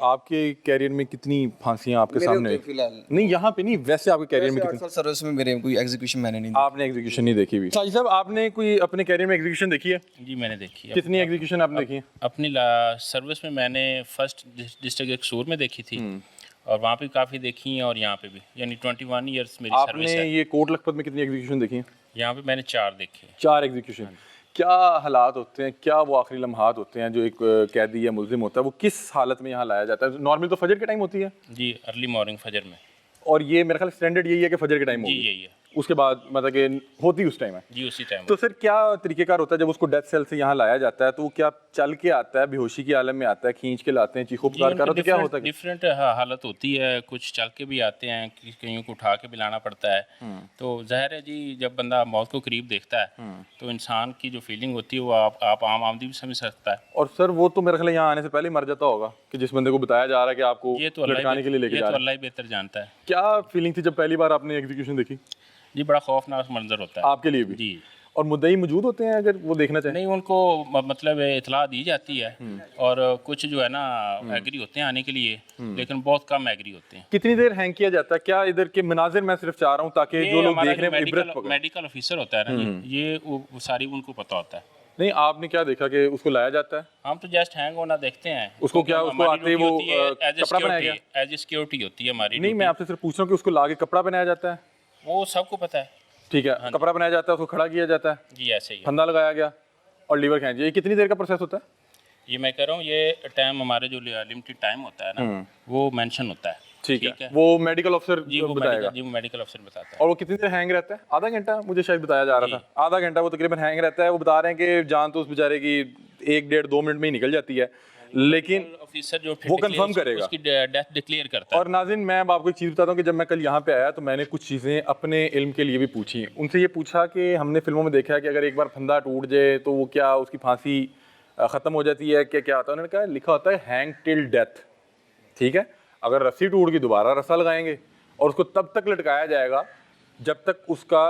A: आपके कैरियर में कितनी फांसियाँ आपके सामने?
G: फिलहाल
A: नहीं यहाँ पे नहीं, वैसे आपके कैरियर में कितनी?
G: सर्विस में मेरे कोई एग्जीक्यूशन मैंने नहीं।
A: आपने एग्जीक्यूशन नहीं देखी हुई? साजिद साहब आपने कोई अपने कैरियर में एग्जीक्यूशन देखी है?
E: जी मैंने देखी है।
A: कितनी एग्जीक्यूशन आपने देखी है?
E: अपनी सर्विस में मैंने फर्स्ट डिस्ट्रिक्ट एक्सूर में देखी थी, और वहाँ पे काफ़ी देखी हैं, और यहाँ पे भी, यानी 21 ईयर्स मेरी सर्विस
A: आपने
E: है।
A: ये कोट लखपत में कितनी एग्जीक्यूशन देखी है?
E: यहाँ पे मैंने 4 देखे।
A: 4 एग्जीक्यूशन। क्या हालात होते हैं, क्या वो आखिरी लम्हात होते हैं जो एक कैदी या मुल्जिम होता है, वो किस हालत में यहाँ लाया जाता है? नॉर्मली तो फजर के टाइम होती है
E: जी, अर्ली मॉर्निंग फजर में।
A: और ये मेरा ख्याल स्टैंडर्ड यही है कि फजर के टाइम
E: जी
A: होगी।
E: यही है।
A: उसके बाद मतलब कि होती उस टाइम है।
E: जी उसी टाइम।
A: तो सर क्या तरीकेकार होता है जब उसको डेथ सेल से यहाँ लाया जाता है, तो वो क्या चल के आता है, बेहोशी की आलम में आता है, खींच के लाते हैं, चीखो पुकार कर, तो क्या होता है?
E: डिफरेंट हालत होती है, कुछ चल के भी आते हैं, कईयों को उठा के भी लाना पड़ता है। तो ज़ाहिर है जी जब बंदा मौत को करीब देखता है तो इंसान की जो फीलिंग होती है वो आप आम आदमी भी समझ सकता है।
A: और सर वो तो मेरे ख्याल यहाँ आने से पहले ही मर जाता होगा कि जिस बंदे को बताया जा रहा है कि आपको
E: ये तो
A: लटकाने के लिए लेके जा रहा है।
E: अल्लाह ही बेहतर जानता है।
A: क्या फीलिंग थी जब पहली बार आपने एग्जीक्यूशन देखी?
E: जी बड़ा खौफनाक मंजर होता है
A: आपके लिए भी?
E: जी।
A: और मुद्दई मौजूद होते हैं अगर वो देखना चाहें?
E: नहीं, उनको मतलब इतला दी जाती है और कुछ जो है ना एग्री होते हैं आने के लिए, लेकिन बहुत कम एग्री होते हैं।
A: कितनी देर हैंग किया जाता है? क्या इधर के मनाजिर मैं सिर्फ चाह रहा हूँ ताकि जो लोग देख रहे हैं इबरत पकड़ें।
E: मेडिकल ऑफिसर होता है ना जी, ये वो सारी उनको पता होता है।
A: नहीं, आपने क्या देखा कि उसको लाया जाता है?
E: हम तो जस्ट हैंग होना देखते हैं
A: उसको क्या उसको आते ही वो कपड़ा पहनाया गया?
E: एज ए सिक्योरिटी होती है हमारी।
A: नहीं, मैं आपसे सिर्फ पूछ रहा हूँ कि उसको ला के कपड़ा पहनाया जाता है?
E: वो सबको पता है।
A: ठीक है, कपड़ा बनाया जाता है, उसको खड़ा किया जाता है,
E: जी ऐसे ही है।
A: फंदा लगाया गया और लीवर खींच। ये कितनी देर का प्रोसेस होता है?
E: ये मैं कह रहा हूँ, ये टाइम हमारे जो लिमिटेड टाइम होता है ना वो मेंशन होता है।
A: ठीक है, वो मेडिकल ऑफिसर बताएगा।
E: जी वो मेडिकल ऑफिसर बताता है।
A: और वो कितनी देर हैंग रहता है? आधा घंटा मुझे शायद बताया जा रहा था। आधा घंटा वो तकरीबन हैंग रहता है। वो बता रहे हैं कि जान तो उस बेचारे की 1-1.5-2 मिनट में ही निकल जाती है, लेकिन
E: ऑफिसर जो
A: वो कंफर्म करेगा,
E: उसकी डेथ डिक्लेयर करता है।
A: और नाज़रीन मैं अब आपको एक चीज़ बताता हूँ कि जब मैं कल यहाँ पे आया तो मैंने कुछ चीज़ें अपने इल्म के लिए भी पूछी। उनसे ये पूछा कि हमने फिल्मों में देखा है कि अगर एक बार फंदा टूट जाए तो वो क्या उसकी फांसी ख़त्म हो जाती है, क्या होता है? उन्होंने कहा लिखा होता है हैंग टिल डेथ। ठीक है, अगर रस्सी टूट गई दोबारा रस्सा लगाएंगे और उसको तब तक लटकाया जाएगा जब तक उसका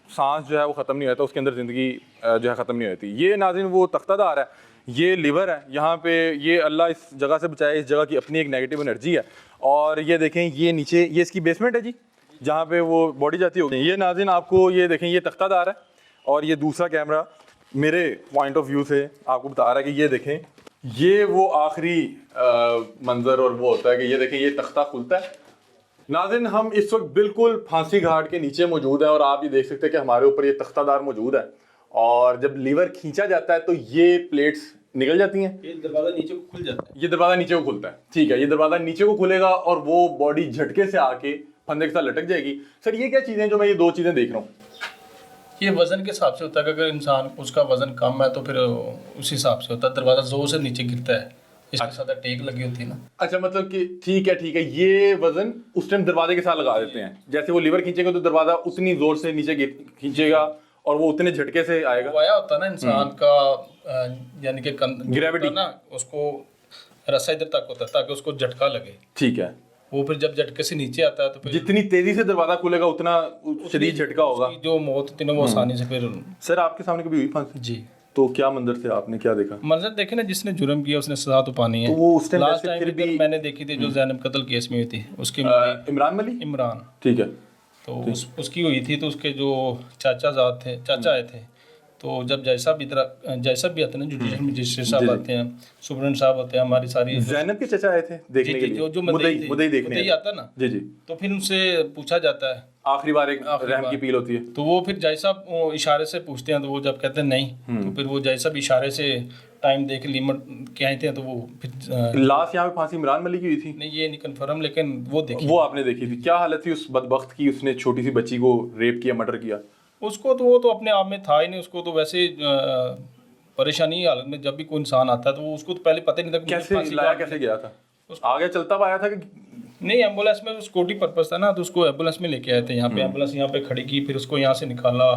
A: सांस जो है वो ख़त्म नहीं होता, उसके अंदर ज़िंदगी जो है ख़त्म नहीं होती। ये नाज़रीन वो तख्तादार है, ये लिवर है यहाँ पे, ये अल्लाह इस जगह से बचाए, इस जगह की अपनी एक नेगेटिव एनर्जी है। और ये देखें, ये नीचे ये इसकी बेसमेंट है जी, जहाँ पे वो बॉडी जाती होगी। ये नाज़रीन आपको ये देखें, ये तख्तादार है और ये दूसरा कैमरा मेरे पॉइंट ऑफ व्यू से आपको बता रहा है कि ये देखें, ये वो आखिरी मंजर और वो होता है कि ये देखें ये तख्ता खुलता है। नाज़रीन हम इस वक्त बिल्कुल फांसी घाट के नीचे मौजूद हैं और आप ये देख सकते हैं कि हमारे ऊपर ये तख्तादार मौजूद है और जब लीवर खींचा जाता है तो ये प्लेट्स निकल जाती हैं।
F: ये दरवाज़ा नीचे को खुल जाता है।
A: ये दरवाज़ा नीचे को खुलता है। ठीक है, ये दरवाज़ा नीचे को खुलेगा और वो बॉडी झटके से आके फंदे के साथ लटक जाएगी। सर ये क्या चीज़ें जो मैं ये दो चीज़ें देख रहा हूँ?
C: ये वज़न के हिसाब से होता है कि अगर इंसान उसका वज़न कम है तो फिर उस हिसाब से होता है। दरवाज़ा ज़ोर से नीचे गिरता है, इसके साथ टेक लगी होती है ना।
A: अच्छा, मतलब कि ठीक है, ये वजन उस टाइम दरवाजे के साथ लगा देते हैं। जैसे वो लीवर खींचेगा तो दरवाजा उतनी जोर से नीचे खींचेगा और वो उतने झटके से आएगा।
C: वाया होता है ना इंसान का, यानी कि
A: ग्रेविटी
C: ना, उसको रस्सा इधर तक होता है ताकि उसको झटका लगे।
A: ठीक है,
C: वो फिर जब झटके से नीचे आता है तो फिर
A: जितनी तेजी से दरवाजा खुलेगा उतना शदीद झटका होगा।
C: उसकी जो मौत होती है ना वो आसानी से फिर।
A: सर आपके सामने कभी हुई फांसी?
C: जी।
A: तो क्या मंजर थे, आपने क्या देखा?
C: मंजर देखे ना, जिसने जुर्म किया उसने सजा तो पानी है।
A: तो वो उस टाइम
C: लास्ट
A: वैसे फिर
C: टाइम
A: भी
C: मैंने देखी थी जो जैनब कत्ल केस में हुई थी, उसकी
A: इमरान मलिक।
C: इमरान,
A: ठीक है,
C: तो उसकी हुई थी। तो उसके जो चाचा आए थे, तो जब जैसा भी आते हैं ना, जुडिशल मजिस्ट्रेट साहब आते हैं, सुप्रीम साहब होते हैं, हमारी सारी
A: जैनब के चचा आए थे देखने के लिए,
C: जो
A: मुद्दई देखने
C: आता ना
A: जी जी।
C: तो फिर उनसे पूछा जाता है,
A: आखिरी बार एक रहम की अपील होती है,
C: तो वो फिर जैसा इशारे से पूछते हैं, तो वो जब कहते हैं नहीं, तो फिर वो जैसा भी इशारे से टाइम दे के लिमिट कहते हैं, तो वो फिर
A: लास्ट यहाँ पे फांसी इमरान मलिक की हुई थी।
C: नहीं, ये नहीं कंफर्म, लेकिन वो
A: आपने देखी थी। क्या हालत थी उस बदबख्त की, उसने छोटी सी बच्ची को रेप किया, मर्डर किया?
C: उसको तो वो तो अपने आप में था ही नहीं, उसको तो वैसे परेशानी हालत में जब भी कोई इंसान आता है तो वो उसको तो पहले पता ही नहीं था
A: कैसे लाया, कैसे गया था, आगे चलता पाया था कि
C: नहीं। एम्बुलेंस में सिक्योरिटी पर्पस था ना, तो उसको एम्बुलेंस में लेके आए थे यहाँ पे। एम्बुलेंस यहाँ पे खड़ी की, फिर उसको यहाँ से निकाला।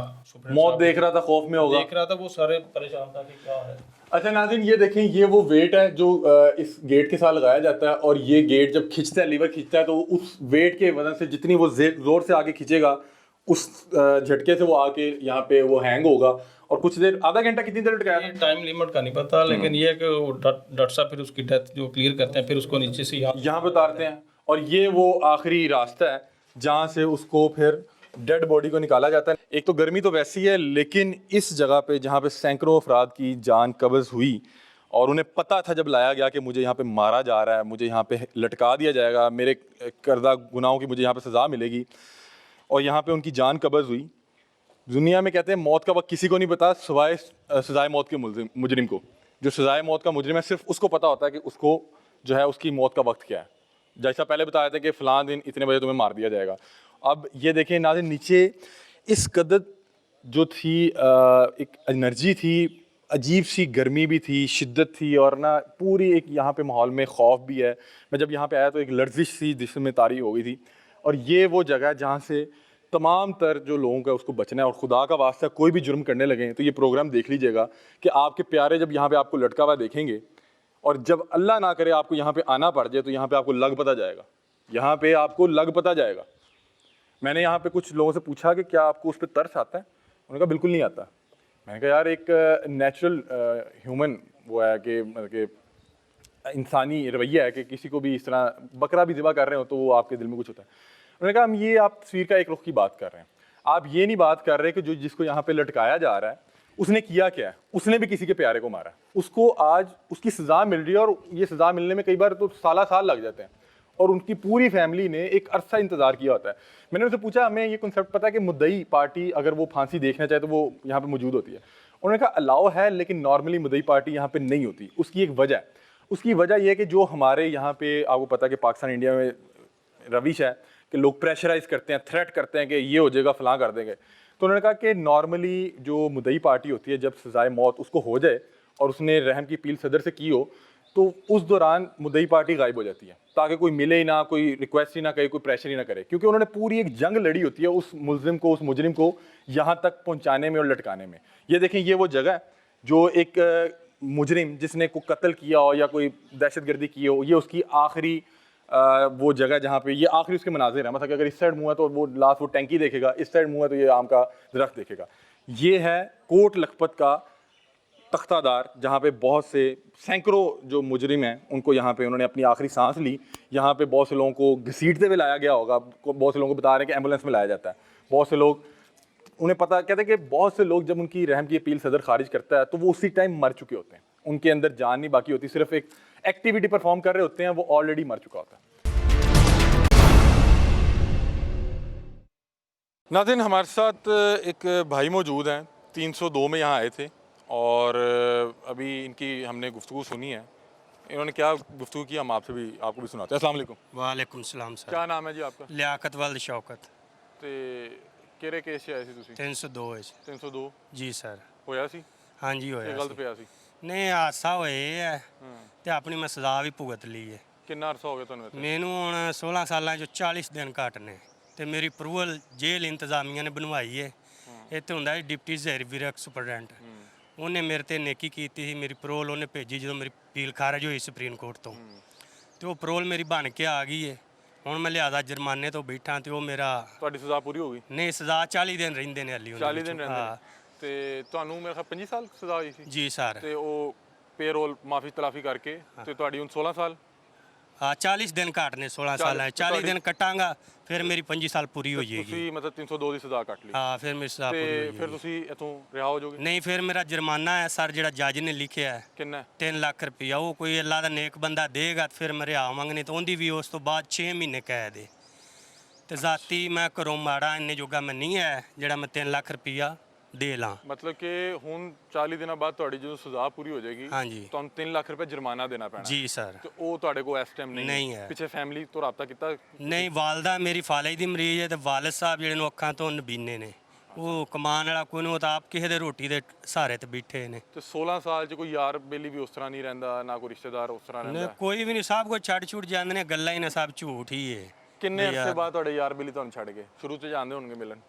A: मौत देख रहा था, खौफ में होगा,
C: देख रहा था, वो सारे परेशान था कि क्या है।
A: अच्छा नाज़रीन, ये देखें, ये वो वेट है जो इस गेट के साथ लगाया जाता है और ये गेट जब खींचता है, लीवर खींचता है, तो उस वेट के वजन से जितनी वो जोर से आगे खींचेगा, उस झटके से वो आके यहाँ पे वो हैंग होगा। और कुछ देर, आधा घंटा कितनी देर लटकाया?
C: टाइम लिमिट का नहीं पता, लेकिन ये है कि वो डॉक्टर साहब फिर उसकी डेथ जो क्लियर करते हैं, फिर उसको नीचे से यहाँ
A: पे उतारते हैं और ये वो आखिरी रास्ता है जहाँ से उसको फिर डेड बॉडी को निकाला जाता है। एक तो गर्मी तो वैसी है, लेकिन इस जगह पे जहाँ पे सैकड़ों अफराद की जान कब्ज़ हुई और उन्हें पता था जब लाया गया कि मुझे यहाँ पे मारा जा रहा है, मुझे यहाँ पे लटका दिया जाएगा, मेरे करदा गुनाहों की मुझे यहाँ पे सज़ा मिलेगी, और यहाँ पे उनकी जान कब्ज़ हुई। दुनिया में कहते हैं मौत का वक्त किसी को नहीं पता सिवाय सज़ाए मौत के मुजरिम को। जो सज़ाए मौत का मुजरिम है, सिर्फ उसको पता होता है कि उसको जो है उसकी मौत का वक्त क्या है। जैसा पहले बताया था कि फ़लाँ दिन इतने बजे तुम्हें मार दिया जाएगा। अब ये देखें नाज़रीन, नीचे इस कदर जो थी एक एनर्जी थी, अजीब सी गर्मी भी थी, शिद्दत थी, और ना पूरी एक यहाँ पे माहौल में खौफ भी है। मैं जब यहाँ पे आया तो एक लर्जिश सी जिस्म में तारी हो गई थी। और ये वो जगह है जहाँ से तमाम तर जो लोगों का उसको बचना है, और खुदा का वास्ता कोई भी जुर्म करने लगे तो ये प्रोग्राम देख लीजिएगा कि आपके प्यारे जब यहाँ पे आपको लटका हुआ देखेंगे, और जब अल्लाह ना करे आपको यहाँ पे आना पड़ जाए तो यहाँ पे आपको लग पता जाएगा, यहाँ पे आपको लग पता जाएगा। मैंने यहाँ पे कुछ लोगों से पूछा कि क्या आपको उस पर तरस आता है, उन्होंने कहा बिल्कुल नहीं आता। मैंने कहा यार एक नेचुरल ह्यूमन वो है कि मतलब कि इंसानी रवैया है कि किसी को भी इस तरह बकरा भी ज़िबा कर रहे हो तो वो आपके दिल में कुछ होता है। उन्होंने कहा हम ये आप तस्वीर का एक रुख की बात कर रहे हैं, आप ये नहीं बात कर रहे कि जो जिसको यहाँ पे लटकाया जा रहा है उसने किया क्या है, उसने भी किसी के प्यारे को मारा है, उसको आज उसकी सज़ा मिल रही है, और ये सज़ा मिलने में कई बार तो साल लग जाते हैं, और उनकी पूरी फैमिली ने एक अरसा इंतज़ार किया होता है। मैंने उनसे पूछा हमें ये कॉन्सेप्ट पता है कि मुद्दई पार्टी अगर वो फांसी देखना चाहे तो वो यहाँ पे मौजूद होती है। उन्होंने कहा अलाउ है, लेकिन नॉर्मली मुद्दई पार्टी यहाँ पे नहीं होती। उसकी एक वजह है, उसकी वजह यह है कि जो हमारे यहाँ पे आपको पता है कि पाकिस्तान इंडिया में रविश है कि लोग प्रेशराइज करते हैं, थ्रेट करते हैं कि ये हो जाएगा, फलां कर देंगे। तो उन्होंने कहा कि नॉर्मली जो मुद्दई पार्टी होती है जब सज़ाए मौत उसको हो जाए और उसने रहम की अपील सदर से की हो तो उस दौरान मुद्दई पार्टी गायब हो जाती है, ताकि कोई मिले ही ना, कोई रिक्वेस्ट ही ना करे, कोई प्रेशर ही ना करे, क्योंकि उन्होंने पूरी एक जंग लड़ी होती है उस मुल्जिम को, उस मुजरिम को यहाँ तक पहुँचाने में और लटकाने में। ये देखें, ये वो जगह है जो एक मुजरिम जिसने कोई कत्ल किया हो या कोई दहशतगर्दी की हो, ये उसकी आखिरी वो जगह जहाँ पे ये आखिरी उसके मनाजिर है। मतलब अगर इस साइड मुँह है तो वो लास्ट वो टैंकी देखेगा, इस साइड मुँह है तो ये आम का दरख्त देखेगा। ये है कोट लखपत का तख्तादार, जहाँ पे बहुत से सैकड़ों जो मुजरिम हैं उनको यहाँ पे उन्होंने अपनी आखिरी सांस ली। यहाँ पे बहुत से लोगों को घसीटते हुए लाया गया होगा, बहुत से लोगों को बता रहे हैं कि एम्बुलेंस में लाया जाता है। बहुत से लोग उन्हें पता कहते हैं कि बहुत से लोग जब उनकी रहम की अपील सदर खारिज करता है तो वो उसी टाइम मर चुके होते हैं, उनके अंदर जान नहीं बाकी होती, सिर्फ एक एक्टिविटी परफॉर्म कर रहे होते हैं, वो ऑलरेडी मर चुका होता है। नाज़रीन, हमारे साथ एक भाई मौजूद हैं, 302 में यहाँ आए थे और अभी इनकी हमने गुफ्तगू सुनी है। इन्होंने क्या गुफ्तगू की हम आपसे भी आपको भी सुनाते हैं। अस्सलाम वालेकुम।
I: वालेकुम सलाम सर।
A: क्या नाम है जी आपका?
I: लियाकत वल्द शौकत।
A: ਤੇ ਕਿਹੜੇ ਕੇਸ 'ਚ ਆਏ ਸੀ ਤੁਸੀਂ?
I: 302 ਵਿੱਚ।
A: 302
I: ਜੀ ਸਰ।
A: ਹੋਇਆ ਸੀ?
I: ਹਾਂਜੀ
A: ਇਹ
I: ਹੋਇਆ
A: ਗਲਤ
I: ਸੀ।
A: ਪਿਆ ਸੀ?
I: ਨਹੀਂ ਹਾਦਸਾ ਹੋਏ ਹੈ ਤੇ ਆਪਣੀ ਮੈਂ ਸਜ਼ਾ ਵੀ ਭੁਗਤ ਲਈ ਹੈ।
A: ਕਿੰਨਾ ਅਰਸਾ ਹੋ ਗਿਆ ਤੁਹਾਨੂੰ ਇੱਥੇ?
I: ਮੈਨੂੰ ਹੁਣ 16 ਸਾਲਾਂ 'ਚੋਂ 40 ਦਿਨ ਘੱਟ ਨੇ ਤੇ ਮੇਰੀ ਅਪਰੂਵਲ ਜੇਲ੍ਹ ਇੰਤਜ਼ਾਮੀਆਂ ਨੇ ਬਣਵਾਈ ਹੈ। ਇੱਥੇ ਹੁੰਦਾ ਹੈ ਡਿਪਟੀ ਜ਼ਹਿਰ ਵਿਰਕ ਸੁਪਰਡੈਂਟ, ਉਹਨੇ ਮੇਰੇ ਤੇ ਨੇਕੀ ਕੀਤੀ ਸੀ। ਮੇਰੀ ਪਰੋਲ ਉਹਨੇ ਭੇਜੀ ਜਦੋਂ ਮੇਰੀ ਅਪੀਲ ਖਾਰਜ ਹੋਈ ਸੁਪਰੀਮ ਕੋਰਟ ਤੋਂ, ਤੇ ਉਹ ਪਰੋਲ ਮੇਰੀ ਬਣ ਕੇ ਆ ਗਈ ਹੈ। ਹੁਣ ਮੈਂ ਲਿਆਦਾ ਜੁਰਮਾਨੇ ਤੋਂ ਬੈਠਾ ਤੇ ਉਹ ਮੇਰਾ
A: ਤੁਹਾਡੀ ਸਜ਼ਾ ਪੂਰੀ ਹੋ ਗਈ?
I: ਨਹੀਂ, ਸਜ਼ਾ 40 ਦਿਨ ਰਹਿੰਦੇ ਨੇ ਹਾਲੀ।
A: 40 ਦਿਨ ਰਹਿੰਦੇ ਨੇ ਤੇ ਤੁਹਾਨੂੰ ਮੇਰੇ ਖਿਆਲ 25 ਸਾਲ ਸਜ਼ਾ ਹੋਈ ਸੀ?
I: ਜੀ ਸਰ।
A: ਤੇ ਉਹ ਪੇਰੋਲ ਮਾਫੀ ਤਲਾਫੀ ਕਰਕੇ ਤੇ ਤੁਹਾਡੀ ਹੁਣ 16 ਸਾਲ?
I: हाँ 40 दिन काटने 16 साल है, 40 दिन कटांगा फिर मेरी 25 साल पूरी हो जाएगी।
A: ਤੁਸੀਂ ਮਤਲਬ 302 ਦੀ ਸਜ਼ਾ ਕੱਟ ਲਈ?
I: हाँ फिर मेरी सजा पूरी हो
A: ਤੇ
I: जाएगी।
A: ਫਿਰ ਤੁਸੀਂ ਇੱਥੋਂ ਰਿਹਾ ਹੋ ਜਾਓਗੇ?
I: नहीं फिर मेरा जुर्माना है सर, ਜਿਹੜਾ ਜੱਜ ਨੇ ਲਿਖਿਆ ਹੈ
A: ਕਿੰਨਾ?
I: 3 ਲੱਖ ਰੁਪਇਆ। ਉਹ ਕੋਈ ਅੱਲਾ ਦਾ ਨੇਕ ਬੰਦਾ ਦੇਗਾ ਫਿਰ ਮੈਂ ਰਿਹਾ ਆਵਾਂਗਾ, ਨਹੀਂ ਤਾਂ ਉਹਦੀ ਵੀ ਉਸ ਤੋਂ ਬਾਅਦ 6 ਮਹੀਨੇ ਕੈਦ ਹੈ। ਤੇ ਜ਼ਾਤੀ ਮੈਂ ਘਰੋਂ ਮਾੜਾ ਇੰਨੇ ਜੋਗਾ ਮੈਂ ਨਹੀਂ ਹੈ ਜਿਹੜਾ ਮੈਂ 3 ਲੱਖ ਰੁਪਇਆ ਦੇ ਲਾਂ।
A: ਮਤਲਬ ਕਿ ਹੁਣ 40 ਦਿਨਾਂ ਬਾਅਦ ਤੁਹਾਡੀ ਜਦੋਂ ਸਜ਼ਾ ਪੂਰੀ ਹੋ ਜਾਏਗੀ
I: ਹਾਂਜੀ
A: ਤੁਹਾਨੂੰ 3 ਲੱਖ ਰੁਪਏ ਜੁਰਮਾਨਾ ਦੇਣਾ ਪੈਣਾ?
I: ਜੀ ਸਰ।
A: ਤੇ ਉਹ ਤੁਹਾਡੇ ਕੋਲ ਇਸ ਟਾਈਮ
I: ਨਹੀਂ ਹੈ।
A: ਪਿੱਛੇ ਫੈਮਿਲੀ ਤੋਂ ਰਾਬਤਾ ਕੀਤਾ?
I: ਨਹੀਂ, ਵਾਲਦਾ ਮੇਰੀ ਫਾਲਜ ਦੀ ਮਰੀਜ਼ ਹੈ ਤੇ ਵਾਲਦ ਸਾਹਿਬ ਜਿਹੜੇ ਨੂੰ ਅੱਖਾਂ ਤੋਂ ਨਬੀਨੇ ਨੇ, ਉਹ ਕਮਾਉਣ ਵਾਲਾ ਕੋਈ ਨੂੰ ਤਾਂ ਆਪ ਕਿਸੇ ਦੇ ਰੋਟੀ ਦੇ ਸਹਾਰੇ ਤੇ ਬੈਠੇ ਨੇ।
A: ਤੇ 16 ਸਾਲ 'ਚ ਕੋਈ ਯਾਰ ਬੇਲੀ ਵੀ ਉਸ ਤਰ੍ਹਾਂ ਨਹੀਂ ਰਹਿੰਦਾ, ਨਾ ਕੋਈ ਰਿਸ਼ਤੇਦਾਰ ਉਸ ਤਰ੍ਹਾਂ
I: ਨਹੀਂ
A: ਰਹਿੰਦਾ?
I: ਕੋਈ ਵੀ ਨਹੀਂ, ਸਭ ਕੁਝ ਛੱਡ ਛੁੱਟ ਜਾਂਦੇ ਨੇ, ਗੱਲਾਂ ਹੀ ਨੇ ਸਭ ਝੂਠ ਹੀ ਹੈ।
A: ਕਿੰਨੇ ਅਰਸੇ ਬਾਅਦ ਤੁਹਾਡੇ ਯਾਰ ਬੇਲੀ ਤੁਹਾਨੂੰ ਛੱਡ ਗਏ? ਸ਼ੁਰੂ 'ਚ ਜਾਂਦੇ ਹੋਣਗੇ ਮਿਲਣ?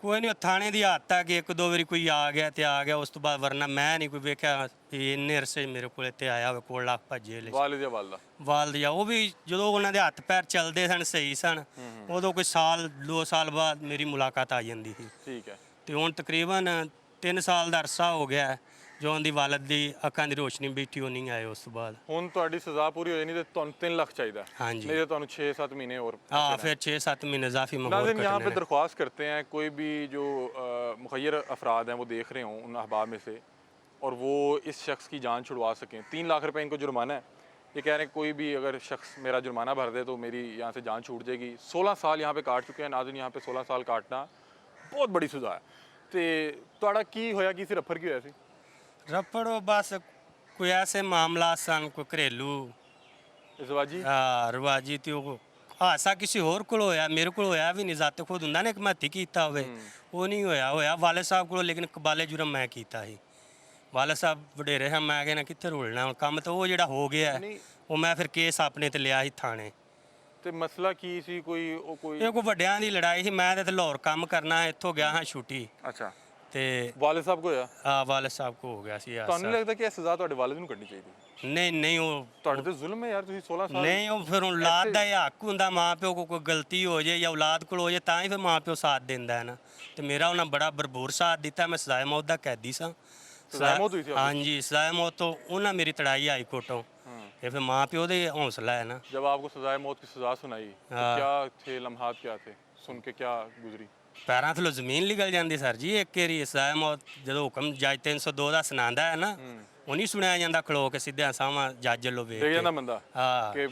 I: ਕੋਈ ਨਹੀਂ, ਥਾਣੇ ਦੀ ਹੱਦ ਤੱਕ ਇੱਕ ਦੋ ਵਾਰੀ ਕੋਈ ਆ ਗਿਆ ਤੇ ਆ ਗਿਆ, ਉਸ ਤੋਂ ਬਾਅਦ ਵਰਨਾ ਮੈਂ ਨਹੀਂ ਕੋਈ ਵੇਖਿਆ ਵੀ ਇੰਨੇ ਅਰਸੇ ਮੇਰੇ ਕੋਲ ਇੱਥੇ ਆਇਆ ਹੋਵੇ ਕੋਲ ਲੱਖ ਭੱਜੇ ਲੈ।
A: ਵਾਲਿਦ ਜਾਂ ਵਾਲਦਾ?
I: ਵਾਲਦ ਜਾਂ ਉਹ ਵੀ ਜਦੋਂ ਉਹਨਾਂ ਦੇ ਹੱਥ ਪੈਰ ਚੱਲਦੇ ਸਨ, ਸਹੀ ਸਨ, ਉਦੋਂ ਕੋਈ ਸਾਲ 2 ਸਾਲ ਬਾਅਦ ਮੇਰੀ ਮੁਲਾਕਾਤ ਆ ਜਾਂਦੀ ਸੀ।
A: ਠੀਕ ਹੈ।
I: ਤੇ ਹੁਣ ਤਕਰੀਬਨ 3 ਸਾਲ ਦਾ ਅਰਸਾ ਹੋ ਗਿਆ ਜੋ ਉਹਦੀ ਵਾਲਦ ਦੀ ਅੱਖਾਂ ਦੀ ਰੋਸ਼ਨੀ ਬੈਠੀ ਉਹ ਨਹੀਂ ਆਏ ਉਸ ਤੋਂ ਬਾਅਦ।
A: ਹੁਣ ਤੁਹਾਡੀ ਸਜ਼ਾ ਪੂਰੀ ਹੋ ਜਾਣੀ ਤੇ ਤੁਹਾਨੂੰ 3 ਲੱਖ ਚਾਹੀਦਾ?
I: ਹਾਂਜੀ।
A: नहीं तो ਤੁਹਾਨੂੰ 6-7 महीने और
I: हाँ फिर 6-7 महीने इजाफी में और
A: नाज़रीन, यहाँ पे
I: कटने हैं।
A: दरख्वास्त करते हैं कोई भी जो मुखैर अफराद हैं वो देख रहे हों उन अहबाब में से और वो इस शख्स की जान छुड़वा सकें। 3 लाख रुपए इनको जुर्माना है। ये कह रहे हैं कोई भी अगर शख्स मेरा जुर्माना भर दे तो मेरी यहाँ से जान छूट जाएगी। 16 साल यहाँ पे काट चुके हैं नाज़रीन, यहाँ पे 16 साल काटना बहुत बड़ी सज़ा है। तो ਤੁਹਾਡਾ ਕੀ ਹੋਇਆ, ਕੀ ਸੀ, ਰਫੜ ਕੀ ਹੋਇਆ ਸੀ?
I: रफड़ो बस कोई ऐसे मामला सन, कोई घरेलू
A: इजवाजी?
I: हाँ रिवाजी, तो वो ਹਾਦਸਾ ਕਿਸੇ ਹੋਰ ਕੋਲ ਹੋਇਆ, ਮੇਰੇ ਕੋਲ ਹੋਇਆ ਵੀ ਨਹੀਂ। ਜ਼ਾਤੇ ਖੁਦ ਹੁੰਦਾ ਨਾ ਕਿ ਮੈਂ ਹੱਥੀਂ ਕੀਤਾ ਹੋਵੇ, ਉਹ ਨਹੀਂ ਹੋਇਆ ਵਾਲੇ ਸਾਹਿਬ ਕੋਲ, ਲੇਕਿਨ ਕਬਾਲੇ ਜੁਰਮ ਮੈਂ ਕੀਤਾ ਸੀ। ਵਾਲੇ ਸਾਹਿਬ ਵਡੇਰੇ ਹਾਂ, ਮੈਂ ਕਹਿੰਦਾ ਕਿੱਥੇ ਰੋਲਣਾ ਹੁਣ ਕੰਮ, ਤਾਂ ਉਹ ਜਿਹੜਾ ਹੋ ਗਿਆ ਉਹ ਮੈਂ ਫਿਰ ਕੇਸ ਆਪਣੇ ਤੇ ਲਿਆ ਸੀ ਥਾਣੇ।
A: ਤੇ ਮਸਲਾ ਕੀ ਸੀ? ਕੋਈ
I: ਇਹ ਕੋਈ ਵੱਡਿਆਂ ਦੀ ਲੜਾਈ ਸੀ। ਮੈਂ ਤੇ ਲਾਹੌਰ ਕੰਮ ਕਰਨਾ, ਇੱਥੋਂ ਗਿਆ ਹਾਂ ਛੁੱਟੀ,
A: ਅੱਛਾ,
I: ਤੇ
A: ਵਾਲਿਦ ਸਾਹਿਬ ਕੋ ਹੋਇਆ?
I: ਵਾਲੇ ਸਾਹਿਬ ਕੋ ਹੋ ਗਿਆ ਸੀ
A: ਤੁਹਾਨੂੰ ਨਹੀਂ ਲੱਗਦਾ ਕਿ ਇਹ ਸਜ਼ਾ ਤੁਹਾਡੇ ਵਾਲਿਦ ਨੂੰ ਕੱਢਣੀ ਚਾਹੀਦੀ?
I: ਨਹੀਂ ਉਹ
A: ਤੁਹਾਡੇ ਤੇ ਜ਼ੁਲਮ ਹੈ ਯਾਰ, ਤੁਸੀਂ 16 ਸਾਲ
I: ਨਹੀਂ, ਉਹ ਫਿਰ ਔਲਾਦ ਦਾ ਇਹ ਹੱਕ ਹੁੰਦਾ, ਮਾਂ ਪਿਓ ਕੋ ਕੋਈ ਗਲਤੀ ਹੋ ਜੇ ਜਾਂ ਔਲਾਦ ਕੋਲ ਹੋ ਜੇ ਤਾਂ ਹੀ ਫਿਰ ਮਾਂ ਪਿਓ ਸਾਥ ਦਿੰਦਾ ਹੈ ਨਾ। ਤੇ ਮੇਰਾ ਉਹਨਾਂ ਬੜਾ ਭਰਪੂਰ ਸਾਥ ਦਿੱਤਾ। ਮੈਂ ਸਜ਼ਾਏ ਮੌਤ ਦਾ ਕੈਦੀ ਸਾਂ।
A: ਸਜ਼ਾਏ ਮੌਤ ਹੋਈ ਸੀ?
I: ਹਾਂਜੀ, ਸਜ਼ਾਏ ਮੌਤ ਤੋਂ ਉਹਨਾਂ ਮੇਰੀ ਤੜਾਈ ਹਾਈ ਕੋਰਟੋਂ। ये फिर माँ प्यो दे हौसला है ना।
A: जब आपको सजाए मौत की सजा सुनाई तो क्या थे लम्हात, क्या थे, सुन के क्या गुजरी?
I: पैरों थल्लों जमीन निकल जाती सर जी। एक केरी सजाए मौत जो हुक्म जज 302 का सुनांदा है ना, वो नहीं सुनाया जाता खड़ो के सीधे सामने जज लो वेख
A: के बंदा
I: हाँ
A: कि